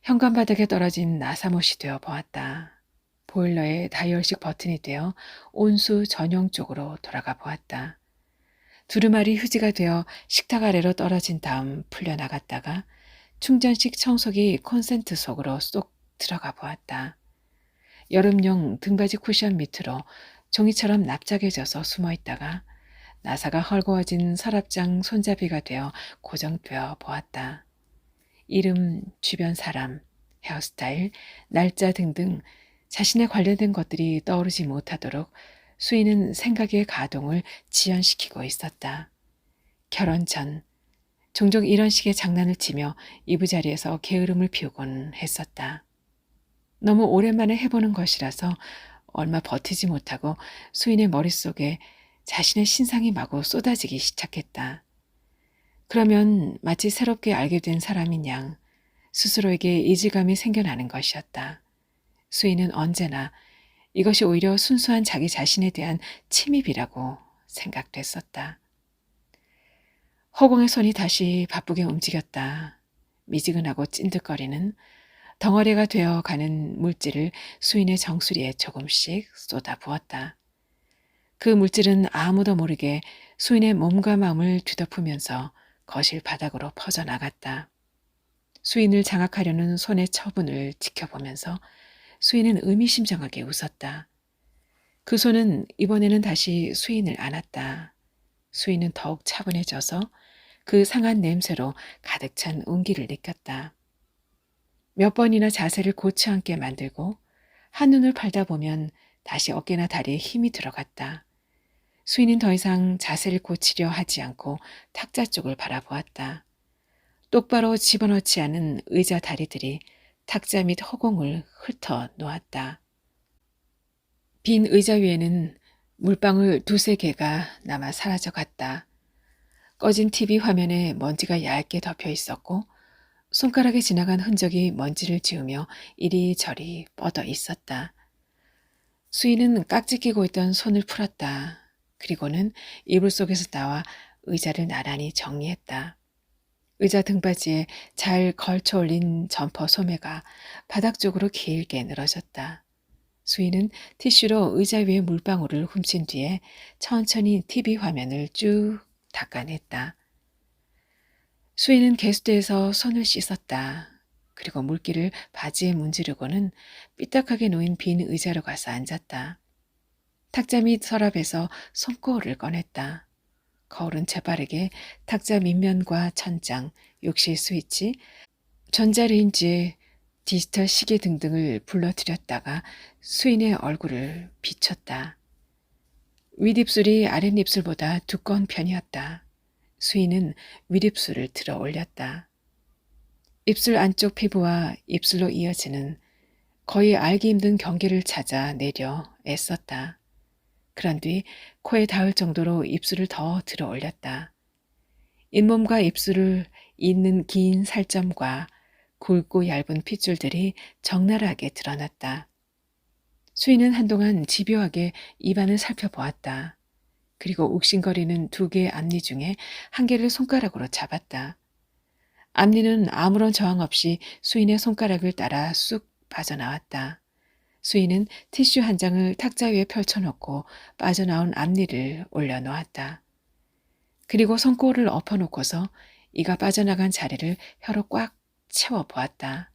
현관바닥에 떨어진 나사못이 되어 보았다. 보일러의 다이얼식 버튼이 되어 온수 전용 쪽으로 돌아가 보았다. 두루마리 휴지가 되어 식탁 아래로 떨어진 다음 풀려나갔다가 충전식 청소기 콘센트 속으로 쏙 들어가 보았다. 여름용 등받이 쿠션 밑으로 종이처럼 납작해져서 숨어 있다가 나사가 헐거워진 서랍장 손잡이가 되어 고정되어 보았다. 이름, 주변 사람, 헤어스타일, 날짜 등등 자신에 관련된 것들이 떠오르지 못하도록 수인은 생각의 가동을 지연시키고 있었다. 결혼 전 종종 이런 식의 장난을 치며 이부자리에서 게으름을 피우곤 했었다. 너무 오랜만에 해보는 것이라서 얼마 버티지 못하고 수인의 머릿속에 자신의 신상이 마구 쏟아지기 시작했다. 그러면 마치 새롭게 알게 된 사람인 양 스스로에게 이질감이 생겨나는 것이었다. 수인은 언제나 이것이 오히려 순수한 자기 자신에 대한 침입이라고 생각됐었다. 허공의 손이 다시 바쁘게 움직였다. 미지근하고 찐득거리는 덩어리가 되어가는 물질을 수인의 정수리에 조금씩 쏟아부었다. 그 물질은 아무도 모르게 수인의 몸과 마음을 뒤덮으면서 거실 바닥으로 퍼져나갔다. 수인을 장악하려는 손의 처분을 지켜보면서 수인은 의미심장하게 웃었다. 그 손은 이번에는 다시 수인을 안았다. 수인은 더욱 차분해져서 그 상한 냄새로 가득 찬 온기를 느꼈다. 몇 번이나 자세를 고치 앉게 만들고 한눈을 팔다 보면 다시 어깨나 다리에 힘이 들어갔다. 수인은 더 이상 자세를 고치려 하지 않고 탁자 쪽을 바라보았다. 똑바로 집어넣지 않은 의자 다리들이 탁자 및 허공을 훑어 놓았다. 빈 의자 위에는 물방울 2~3개가 남아 사라져갔다. 꺼진 TV 화면에 먼지가 얇게 덮여 있었고 손가락에 지나간 흔적이 먼지를 지우며 이리저리 뻗어 있었다. 수인은 깍지 끼고 있던 손을 풀었다. 그리고는 이불 속에서 나와 의자를 나란히 정리했다. 의자 등받이에 잘 걸쳐 올린 점퍼 소매가 바닥 쪽으로 길게 늘어졌다. 수인은 티슈로 의자 위에 물방울을 훔친 뒤에 천천히 TV 화면을 쭉 닦아냈다. 수인은 개수대에서 손을 씻었다. 그리고 물기를 바지에 문지르고는 삐딱하게 놓인 빈 의자로 가서 앉았다. 탁자 및 서랍에서 손거울을 꺼냈다. 거울은 재빠르게 탁자 밑면과 천장, 욕실 스위치, 전자레인지, 디지털 시계 등등을 불러들였다가 수인의 얼굴을 비췄다. 윗입술이 아랫입술보다 두꺼운 편이었다. 수인은 윗입술을 들어 올렸다. 입술 안쪽 피부와 입술로 이어지는 거의 알기 힘든 경계를 찾아 내려 애썼다. 그런 뒤 코에 닿을 정도로 입술을 더 들어 올렸다. 잇몸과 입술을 잇는 긴 살점과 굵고 얇은 핏줄들이 적나라하게 드러났다. 수인은 한동안 집요하게 입안을 살펴보았다. 그리고 욱신거리는 2개의 앞니 중에 1개를 손가락으로 잡았다. 앞니는 아무런 저항 없이 수인의 손가락을 따라 쑥 빠져나왔다. 수인은 티슈 한 장을 탁자 위에 펼쳐놓고 빠져나온 앞니를 올려놓았다. 그리고 손꼬를 엎어놓고서 이가 빠져나간 자리를 혀로 꽉 채워보았다.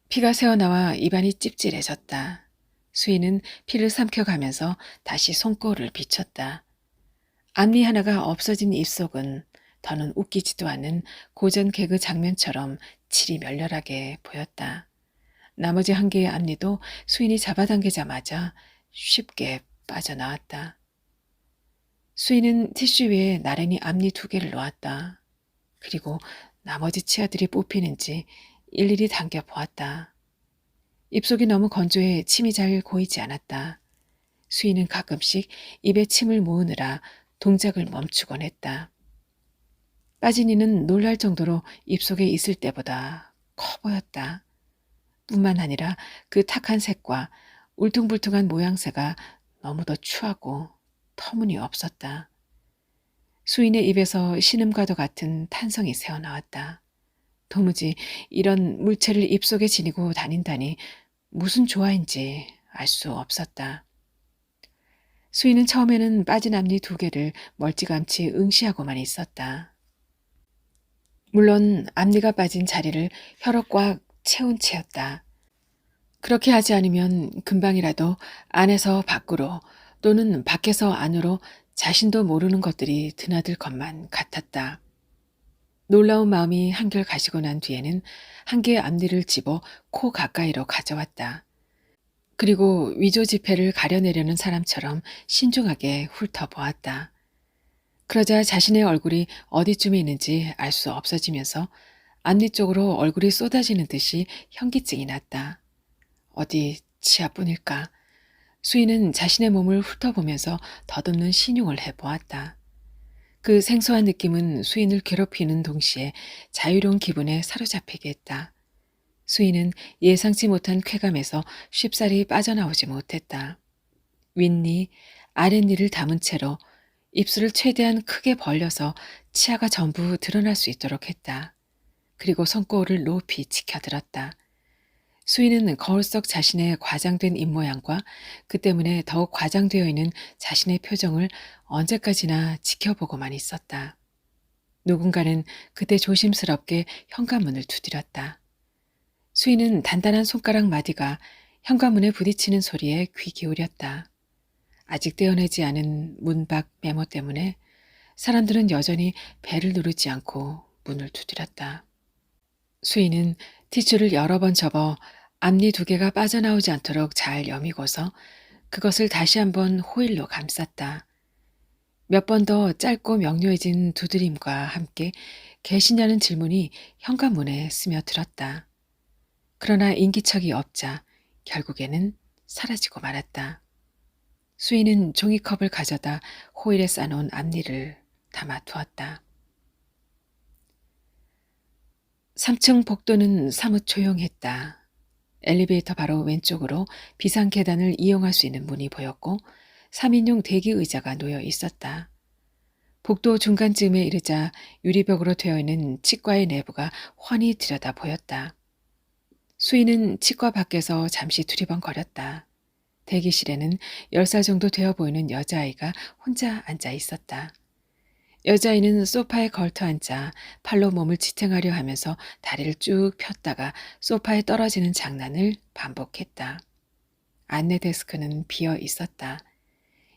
피가 새어나와 입안이 찝찝해졌다. 수인은 피를 삼켜가면서 다시 손거울을 비췄다. 앞니 하나가 없어진 입속은 더는 웃기지도 않은 고전 개그 장면처럼 질이 멸렬하게 보였다. 나머지 한 개의 앞니도 수인이 잡아당기자마자 쉽게 빠져나왔다. 수인은 티슈 위에 나란히 앞니 2개를 놓았다. 그리고 나머지 치아들이 뽑히는지 일일이 당겨 보았다. 입속이 너무 건조해 침이 잘 고이지 않았다. 수인은 가끔씩 입에 침을 모으느라 동작을 멈추곤 했다. 빠진 이는 놀랄 정도로 입속에 있을 때보다 커 보였다. 뿐만 아니라 그 탁한 색과 울퉁불퉁한 모양새가 너무도 추하고 터무니없었다. 수인의 입에서 신음과도 같은 탄성이 새어나왔다. 도무지 이런 물체를 입속에 지니고 다닌다니 무슨 조화인지 알 수 없었다. 수인은 처음에는 빠진 앞니 2개를 멀찌감치 응시하고만 있었다. 물론 앞니가 빠진 자리를 혀로 꽉 채운 채였다. 그렇게 하지 않으면 금방이라도 안에서 밖으로 또는 밖에서 안으로 자신도 모르는 것들이 드나들 것만 같았다. 놀라운 마음이 한결 가시고 난 뒤에는 한 개의 앞니를 집어 코 가까이로 가져왔다. 그리고 위조 지폐를 가려내려는 사람처럼 신중하게 훑어보았다. 그러자 자신의 얼굴이 어디쯤에 있는지 알 수 없어지면서 앞니 쪽으로 얼굴이 쏟아지는 듯이 현기증이 났다. 어디 치아뿐일까? 수인은 자신의 몸을 훑어보면서 덧없는 신용을 해보았다. 그 생소한 느낌은 수인을 괴롭히는 동시에 자유로운 기분에 사로잡히게 했다. 수인은 예상치 못한 쾌감에서 쉽사리 빠져나오지 못했다. 윗니, 아랫니를 담은 채로 입술을 최대한 크게 벌려서 치아가 전부 드러날 수 있도록 했다. 그리고 손거울을 높이 치켜들었다. 수인은 거울 속 자신의 과장된 입모양과 그 때문에 더욱 과장되어 있는 자신의 표정을 언제까지나 지켜보고만 있었다. 누군가는 그때 조심스럽게 현관문을 두드렸다. 수인은 단단한 손가락 마디가 현관문에 부딪히는 소리에 귀 기울였다. 아직 떼어내지 않은 문 밖 메모 때문에 사람들은 여전히 배를 누르지 않고 문을 두드렸다. 수인은 티슈를 여러 번 접어 앞니 2개가 빠져나오지 않도록 잘 여미고서 그것을 다시 한번 호일로 감쌌다. 몇 번 더 짧고 명료해진 두드림과 함께 계시냐는 질문이 현관문에 스며들었다. 그러나 인기척이 없자 결국에는 사라지고 말았다. 수인은 종이컵을 가져다 호일에 싸놓은 앞니를 담아두었다. 3층 복도는 사뭇 조용했다. 엘리베이터 바로 왼쪽으로 비상 계단을 이용할 수 있는 문이 보였고 3인용 대기 의자가 놓여 있었다. 복도 중간쯤에 이르자 유리벽으로 되어 있는 치과의 내부가 훤히 들여다 보였다. 수인은 치과 밖에서 잠시 두리번거렸다. 대기실에는 10살 정도 되어 보이는 여자아이가 혼자 앉아 있었다. 여자아이는 소파에 걸터 앉아 팔로 몸을 지탱하려 하면서 다리를 쭉 폈다가 소파에 떨어지는 장난을 반복했다. 안내 데스크는 비어 있었다.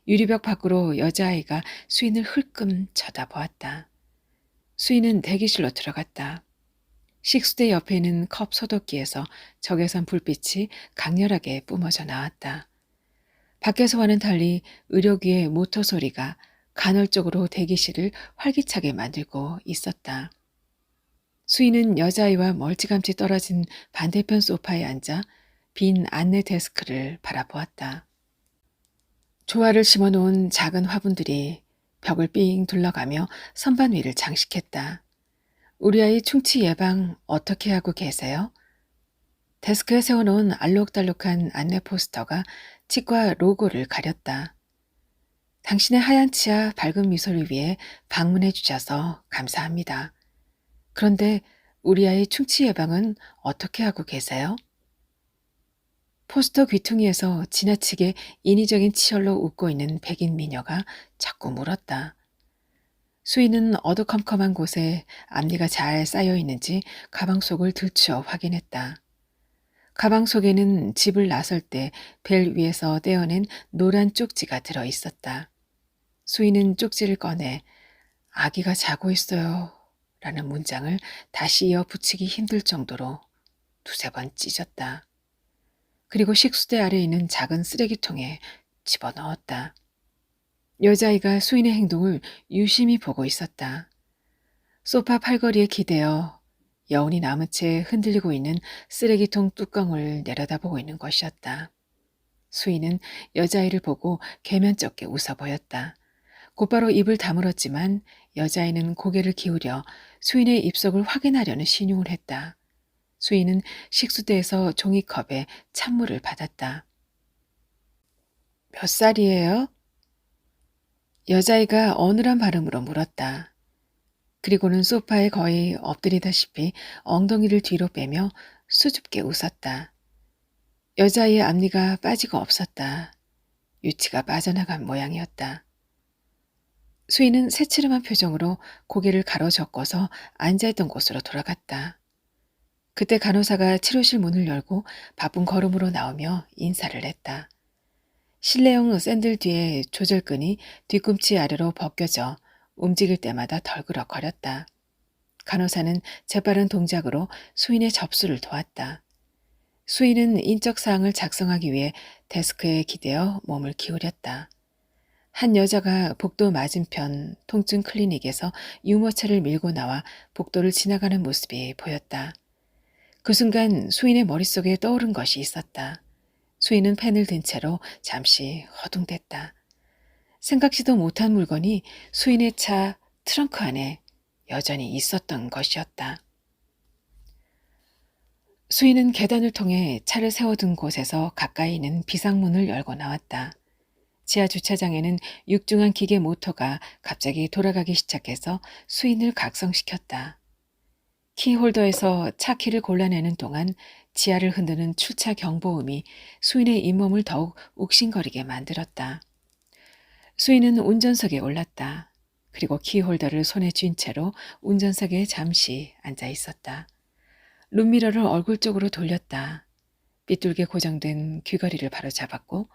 유리벽 밖으로 여자아이가 수인을 흘끔 쳐다보았다. 수인은 대기실로 들어갔다. 식수대 옆에 있는 컵 소독기에서 적외선 불빛이 강렬하게 뿜어져 나왔다. 밖에서와는 달리 의료기의 모터 소리가 간헐적으로 대기실을 활기차게 만들고 있었다. 수인은 여자아이와 멀찌감치 떨어진 반대편 소파에 앉아 빈 안내 데스크를 바라보았다. 조화를 심어놓은 작은 화분들이 벽을 삥 둘러가며 선반 위를 장식했다. 우리 아이 충치 예방 어떻게 하고 계세요? 데스크에 세워놓은 알록달록한 안내 포스터가 치과 로고를 가렸다. 당신의 하얀 치아 밝은 미소를 위해 방문해 주셔서 감사합니다. 그런데 우리 아이 충치 예방은 어떻게 하고 계세요? 포스터 귀퉁이에서 지나치게 인위적인 치열로 웃고 있는 백인 미녀가 자꾸 물었다. 수인은 어두컴컴한 곳에 앞니가 잘 쌓여 있는지 가방 속을 들추어 확인했다. 가방 속에는 집을 나설 때 벨 위에서 떼어낸 노란 쪽지가 들어 있었다. 수인은 쪽지를 꺼내 아기가 자고 있어요 라는 문장을 다시 이어 붙이기 힘들 정도로 두세 번 찢었다. 그리고 식수대 아래 있는 작은 쓰레기통에 집어넣었다. 여자아이가 수인의 행동을 유심히 보고 있었다. 소파 팔걸이에 기대어 여운이 남은 채 흔들리고 있는 쓰레기통 뚜껑을 내려다보고 있는 것이었다. 수인은 여자아이를 보고 개면쩍게 웃어 보였다. 곧바로 입을 다물었지만 여자아이는 고개를 기울여 수인의 입속을 확인하려는 신용을 했다. 수인은 식수대에서 종이컵에 찬물을 받았다. 몇 살이에요? 여자아이가 어눌한 발음으로 물었다. 그리고는 소파에 거의 엎드리다시피 엉덩이를 뒤로 빼며 수줍게 웃었다. 여자아이의 앞니가 빠지고 없었다. 유치가 빠져나간 모양이었다. 수인은 새치름한 표정으로 고개를 가로젓고서 앉아있던 곳으로 돌아갔다. 그때 간호사가 치료실 문을 열고 바쁜 걸음으로 나오며 인사를 했다. 실내용 샌들 뒤에 조절끈이 뒤꿈치 아래로 벗겨져 움직일 때마다 덜그럭거렸다. 간호사는 재빠른 동작으로 수인의 접수를 도왔다. 수인은 인적사항을 작성하기 위해 데스크에 기대어 몸을 기울였다. 한 여자가 복도 맞은편 통증 클리닉에서 유모차를 밀고 나와 복도를 지나가는 모습이 보였다. 그 순간 수인의 머릿속에 떠오른 것이 있었다. 수인은 펜을 든 채로 잠시 허둥댔다. 생각지도 못한 물건이 수인의 차 트렁크 안에 여전히 있었던 것이었다. 수인은 계단을 통해 차를 세워둔 곳에서 가까이 있는 비상문을 열고 나왔다. 지하 주차장에는 육중한 기계 모터가 갑자기 돌아가기 시작해서 수인을 각성시켰다. 키홀더에서 차 키를 골라내는 동안 지하를 흔드는 출차 경보음이 수인의 잇몸을 더욱 욱신거리게 만들었다. 수인은 운전석에 올랐다. 그리고 키홀더를 손에 쥔 채로 운전석에 잠시 앉아 있었다. 룸미러를 얼굴 쪽으로 돌렸다. 삐뚤게 고정된 귀걸이를 바로 잡았고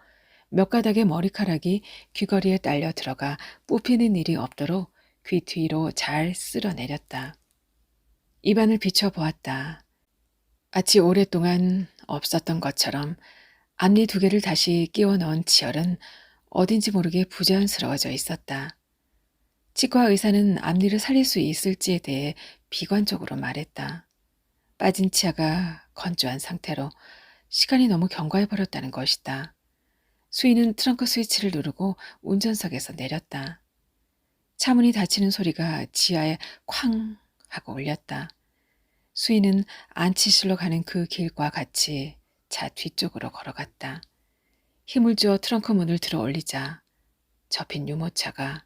몇 가닥의 머리카락이 귀걸이에 딸려 들어가 뽑히는 일이 없도록 귀 뒤로 잘 쓸어내렸다. 입안을 비춰보았다. 마치 오랫동안 없었던 것처럼 앞니 두 개를 다시 끼워 넣은 치열은 어딘지 모르게 부자연스러워져 있었다. 치과 의사는 앞니를 살릴 수 있을지에 대해 비관적으로 말했다. 빠진 치아가 건조한 상태로 시간이 너무 경과해버렸다는 것이다. 수인은 트렁크 스위치를 누르고 운전석에서 내렸다. 차문이 닫히는 소리가 지하에 쾅 하고 울렸다. 수인은 안치실로 가는 그 길과 같이 차 뒤쪽으로 걸어갔다. 힘을 주어 트렁크 문을 들어 올리자 접힌 유모차가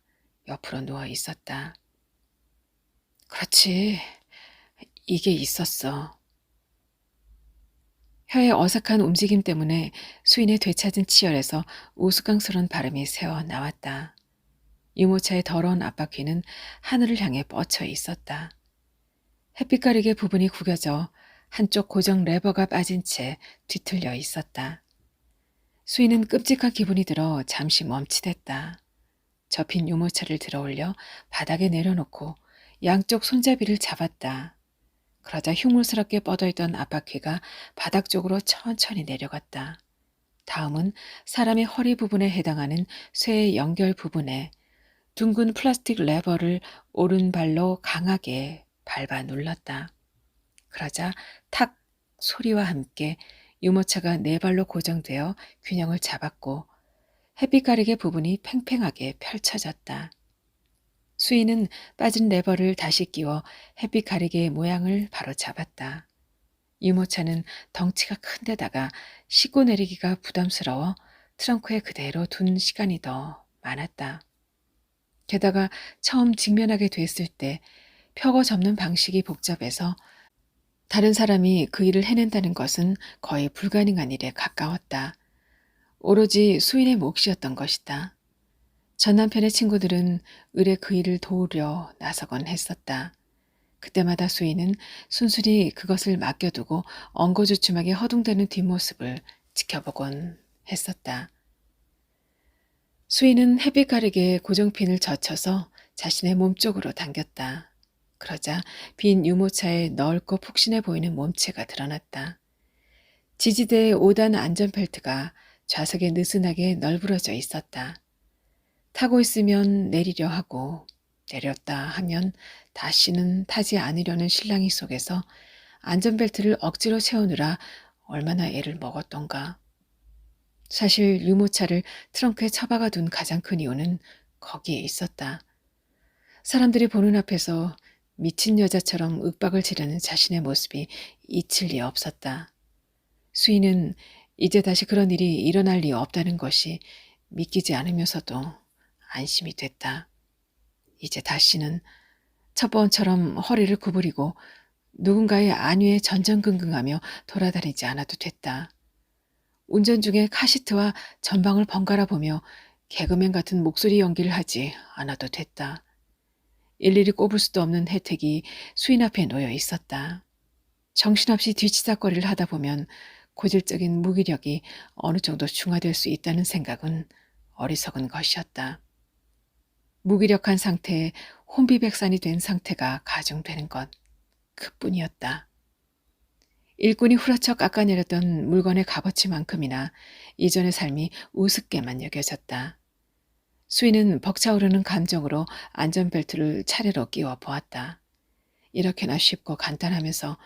옆으로 누워 있었다. 그렇지, 이게 있었어. 혀의 어색한 움직임 때문에 수인의 되찾은 치열에서 우스꽝스러운 발음이 새어 나왔다. 유모차의 더러운 앞바퀴는 하늘을 향해 뻗쳐 있었다. 햇빛 가리개 부분이 구겨져 한쪽 고정 레버가 빠진 채 뒤틀려 있었다. 수인은 끔찍한 기분이 들어 잠시 멈칫했다. 접힌 유모차를 들어 올려 바닥에 내려놓고 양쪽 손잡이를 잡았다. 그러자 흉물스럽게 뻗어있던 앞바퀴가 바닥 쪽으로 천천히 내려갔다. 다음은 사람의 허리 부분에 해당하는 쇠의 연결 부분에 둥근 플라스틱 레버를 오른발로 강하게 밟아 눌렀다. 그러자 탁 소리와 함께 유모차가 네 발로 고정되어 균형을 잡았고 햇빛 가리개 부분이 팽팽하게 펼쳐졌다. 수인은 빠진 레버를 다시 끼워 햇빛 가리개의 모양을 바로 잡았다. 유모차는 덩치가 큰 데다가 싣고 내리기가 부담스러워 트렁크에 그대로 둔 시간이 더 많았다. 게다가 처음 직면하게 됐을 때 펴고 접는 방식이 복잡해서 다른 사람이 그 일을 해낸다는 것은 거의 불가능한 일에 가까웠다. 오로지 수인의 몫이었던 것이다. 전 남편의 친구들은 을에 그 일을 도우려 나서곤 했었다. 그때마다 수인은 순순히 그것을 맡겨두고 엉거주춤하게 허둥대는 뒷모습을 지켜보곤 했었다. 수인은 햇빛 가리개 고정핀을 젖혀서 자신의 몸쪽으로 당겼다. 그러자 빈 유모차에 넓고 푹신해 보이는 몸체가 드러났다. 지지대의 5단 안전벨트가 좌석에 느슨하게 널브러져 있었다. 타고 있으면 내리려 하고 내렸다 하면 다시는 타지 않으려는 실랑이 속에서 안전벨트를 억지로 채우느라 얼마나 애를 먹었던가. 사실 유모차를 트렁크에 처박아 둔 가장 큰 이유는 거기에 있었다. 사람들이 보는 앞에서 미친 여자처럼 윽박을 지르는 자신의 모습이 잊힐 리 없었다. 수인은 이제 다시 그런 일이 일어날 리 없다는 것이 믿기지 않으면서도 안심이 됐다. 이제 다시는 첫 번처럼 허리를 구부리고 누군가의 안위에 전전긍긍하며 돌아다니지 않아도 됐다. 운전 중에 카시트와 전방을 번갈아 보며 개그맨 같은 목소리 연기를 하지 않아도 됐다. 일일이 꼽을 수도 없는 혜택이 수인 앞에 놓여 있었다. 정신없이 뒤치다거리를 하다 보면 고질적인 무기력이 어느 정도 중화될 수 있다는 생각은 어리석은 것이었다. 무기력한 상태에 혼비백산이 된 상태가 가중되는 것, 그뿐이었다. 일꾼이 후려쳐 깎아내렸던 물건의 값어치만큼이나 이전의 삶이 우습게만 여겨졌다. 수인은 벅차오르는 감정으로 안전벨트를 차례로 끼워 보았다. 이렇게나 쉽고 간단하면서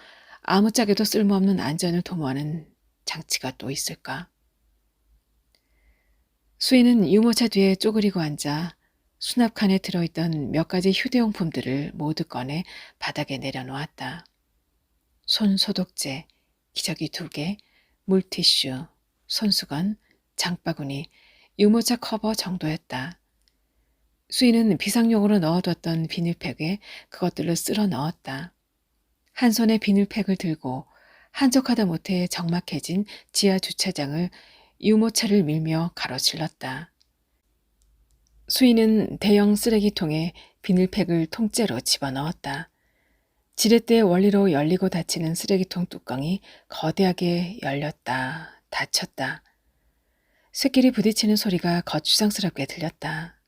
아무짝에도 쓸모없는 안전을 도모하는 장치가 또 있을까? 수인은 유모차 뒤에 쪼그리고 앉아 수납칸에 들어있던 몇 가지 휴대용품들을 모두 꺼내 바닥에 내려놓았다. 손소독제, 기저귀 2개, 물티슈, 손수건, 장바구니, 유모차 커버 정도였다. 수인은 비상용으로 넣어뒀던 비닐팩에 그것들을 쓸어 넣었다. 한 손에 비닐팩을 들고 한적하다 못해 적막해진 지하 주차장을 유모차를 밀며 가로질렀다. 수인은 대형 쓰레기통에 비닐팩을 통째로 집어넣었다. 지렛대의 원리로 열리고 닫히는 쓰레기통 뚜껑이 거대하게 열렸다, 닫혔다. 쇳길이 부딪히는 소리가 거추장스럽게 들렸다.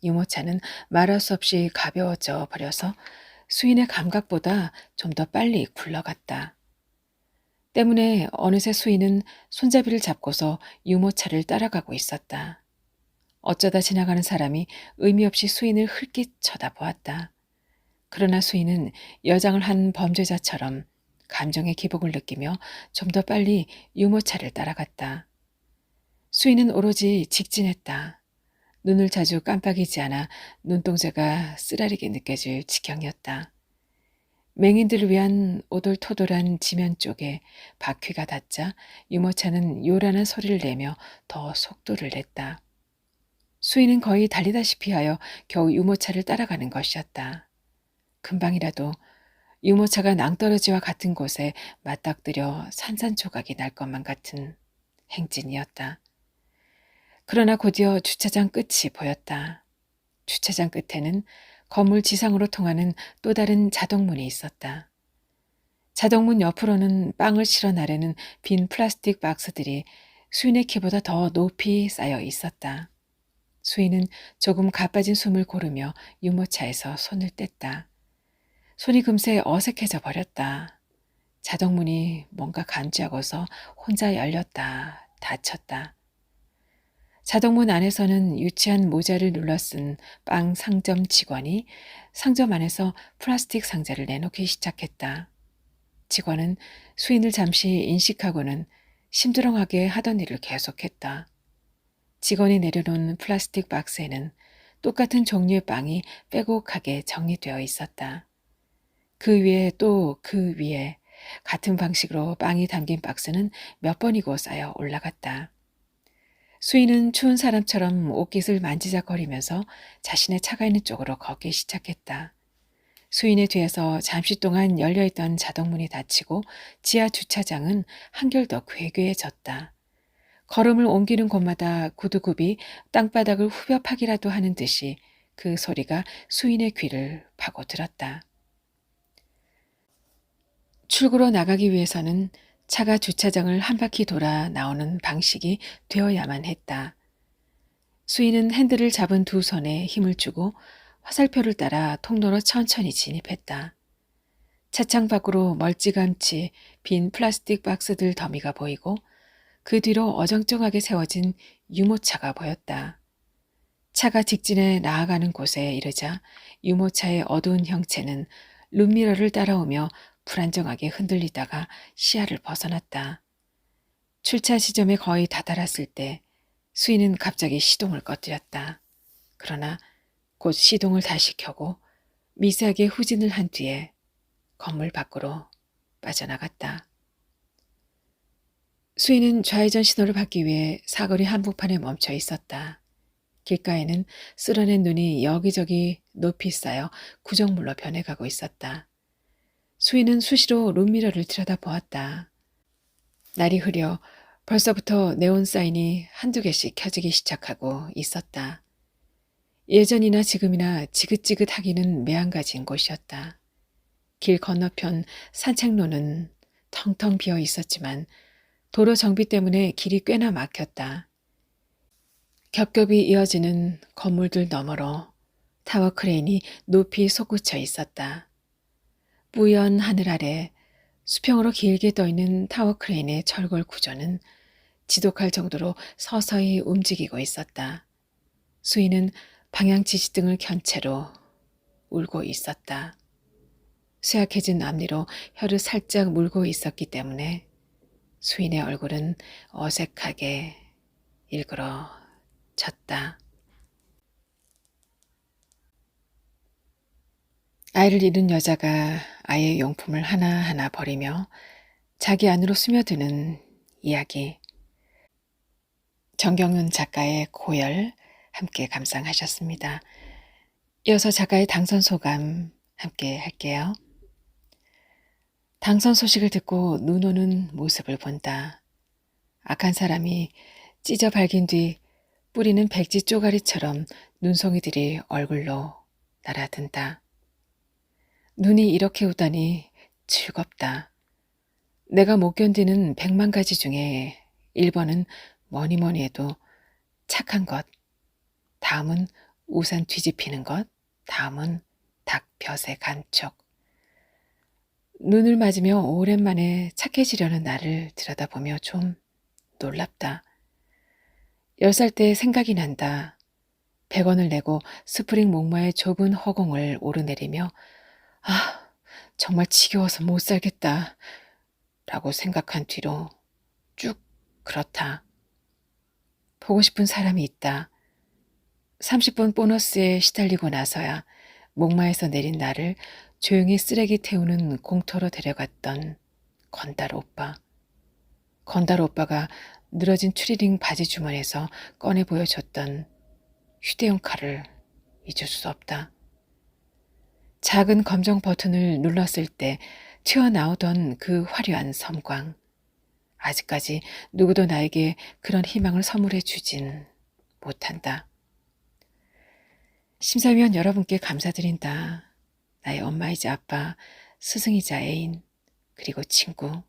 유모차는 말할 수 없이 가벼워져 버려서 수인의 감각보다 좀 더 빨리 굴러갔다. 때문에 어느새 수인은 손잡이를 잡고서 유모차를 따라가고 있었다. 어쩌다 지나가는 사람이 의미 없이 수인을 흘낏 쳐다보았다. 그러나 수인은 여장을 한 범죄자처럼 감정의 기복을 느끼며 좀 더 빨리 유모차를 따라갔다. 수인은 오로지 직진했다. 눈을 자주 깜빡이지 않아 눈동자가 쓰라리게 느껴질 지경이었다. 맹인들을 위한 오돌토돌한 지면 쪽에 바퀴가 닿자 유모차는 요란한 소리를 내며 더 속도를 냈다. 수인은 거의 달리다시피 하여 겨우 유모차를 따라가는 것이었다. 금방이라도 유모차가 낭떠러지와 같은 곳에 맞닥뜨려 산산조각이 날 것만 같은 행진이었다. 그러나 곧이어 주차장 끝이 보였다. 주차장 끝에는 건물 지상으로 통하는 또 다른 자동문이 있었다. 자동문 옆으로는 빵을 실어 나르는 빈 플라스틱 박스들이 수인의 키보다 더 높이 쌓여 있었다. 수인은 조금 가빠진 숨을 고르며 유모차에서 손을 뗐다. 손이 금세 어색해져 버렸다. 자동문이 뭔가 감지하고서 혼자 열렸다, 닫혔다. 자동문 안에서는 유치한 모자를 눌러쓴 빵 상점 직원이 상점 안에서 플라스틱 상자를 내놓기 시작했다. 직원은 수인을 잠시 인식하고는 심드렁하게 하던 일을 계속했다. 직원이 내려놓은 플라스틱 박스에는 똑같은 종류의 빵이 빼곡하게 정리되어 있었다. 그 위에 또 그 위에 같은 방식으로 빵이 담긴 박스는 몇 번이고 쌓여 올라갔다. 수인은 추운 사람처럼 옷깃을 만지작거리면서 자신의 차가 있는 쪽으로 걷기 시작했다. 수인의 뒤에서 잠시 동안 열려있던 자동문이 닫히고 지하 주차장은 한결 더 괴괴해졌다. 걸음을 옮기는 곳마다 구두굽이 땅바닥을 후벼 파기라도 하는 듯이 그 소리가 수인의 귀를 파고들었다. 출구로 나가기 위해서는 차가 주차장을 한 바퀴 돌아 나오는 방식이 되어야만 했다. 수인은 핸들을 잡은 두 손에 힘을 주고 화살표를 따라 통로로 천천히 진입했다. 차창 밖으로 멀찌감치 빈 플라스틱 박스들 더미가 보이고 그 뒤로 어정쩡하게 세워진 유모차가 보였다. 차가 직진해 나아가는 곳에 이르자 유모차의 어두운 형체는 룸미러를 따라오며 불안정하게 흔들리다가 시야를 벗어났다. 출차 지점에 거의 다다랐을 때 수인은 갑자기 시동을 꺼뜨렸다. 그러나 곧 시동을 다시 켜고 미세하게 후진을 한 뒤에 건물 밖으로 빠져나갔다. 수인은 좌회전 신호를 받기 위해 사거리 한복판에 멈춰 있었다. 길가에는 쓸어낸 눈이 여기저기 높이 쌓여 구정물로 변해가고 있었다. 수인은 수시로 룸미러를 들여다보았다. 날이 흐려 벌써부터 네온 사인이 한두 개씩 켜지기 시작하고 있었다. 예전이나 지금이나 지긋지긋하기는 매한가지인 곳이었다. 길 건너편 산책로는 텅텅 비어 있었지만 도로 정비 때문에 길이 꽤나 막혔다. 겹겹이 이어지는 건물들 너머로 타워 크레인이 높이 솟구쳐 있었다. 뿌연 하늘 아래 수평으로 길게 떠있는 타워 크레인의 철골 구조는 지독할 정도로 서서히 움직이고 있었다. 수인은 방향 지시등을 켠 채로 울고 있었다. 쇠약해진 앞니로 혀를 살짝 물고 있었기 때문에 수인의 얼굴은 어색하게 일그러졌다. 아이를 잃은 여자가 아이의 용품을 하나하나 버리며 자기 안으로 스며드는 이야기. 정경윤 작가의 고열 함께 감상하셨습니다. 이어서 작가의 당선 소감 함께 할게요. 당선 소식을 듣고 눈 오는 모습을 본다. 악한 사람이 찢어 밝힌 뒤 뿌리는 백지 쪼가리처럼 눈송이들이 얼굴로 날아든다. 눈이 이렇게 오다니 즐겁다. 내가 못 견디는 100만 가지 중에 1번은 뭐니 뭐니 해도 착한 것, 다음은 우산 뒤집히는 것, 다음은 닭벼슬 간척. 눈을 맞으며 오랜만에 착해지려는 나를 들여다보며 좀 놀랍다. 10살 때 생각이 난다. 100원을 내고 스프링 목마의 좁은 허공을 오르내리며 아, 정말 지겨워서 못 살겠다 라고 생각한 뒤로 쭉 그렇다. 보고 싶은 사람이 있다. 30분 보너스에 시달리고 나서야 목마에서 내린 나를 조용히 쓰레기 태우는 공터로 데려갔던 건달 오빠. 건달 오빠가 늘어진 추리닝 바지 주머니에서 꺼내 보여줬던 휴대용 칼을 잊을 수 없다. 작은 검정 버튼을 눌렀을 때 튀어나오던 그 화려한 섬광. 아직까지 누구도 나에게 그런 희망을 선물해 주진 못한다. 심사위원 여러분께 감사드린다. 나의 엄마이자 아빠, 스승이자 애인, 그리고 친구.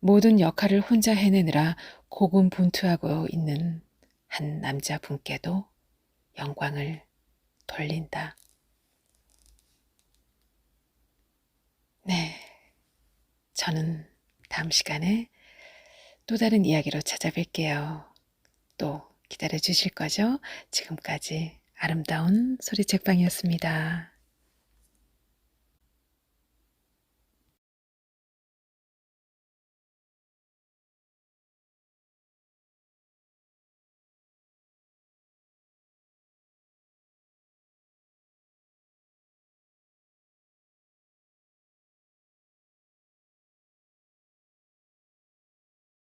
모든 역할을 혼자 해내느라 고군분투하고 있는 한 남자분께도 영광을 돌린다. 네, 저는 다음 시간에 또 다른 이야기로 찾아뵐게요. 또 기다려 주실 거죠? 지금까지 아름다운 소리 책방이었습니다.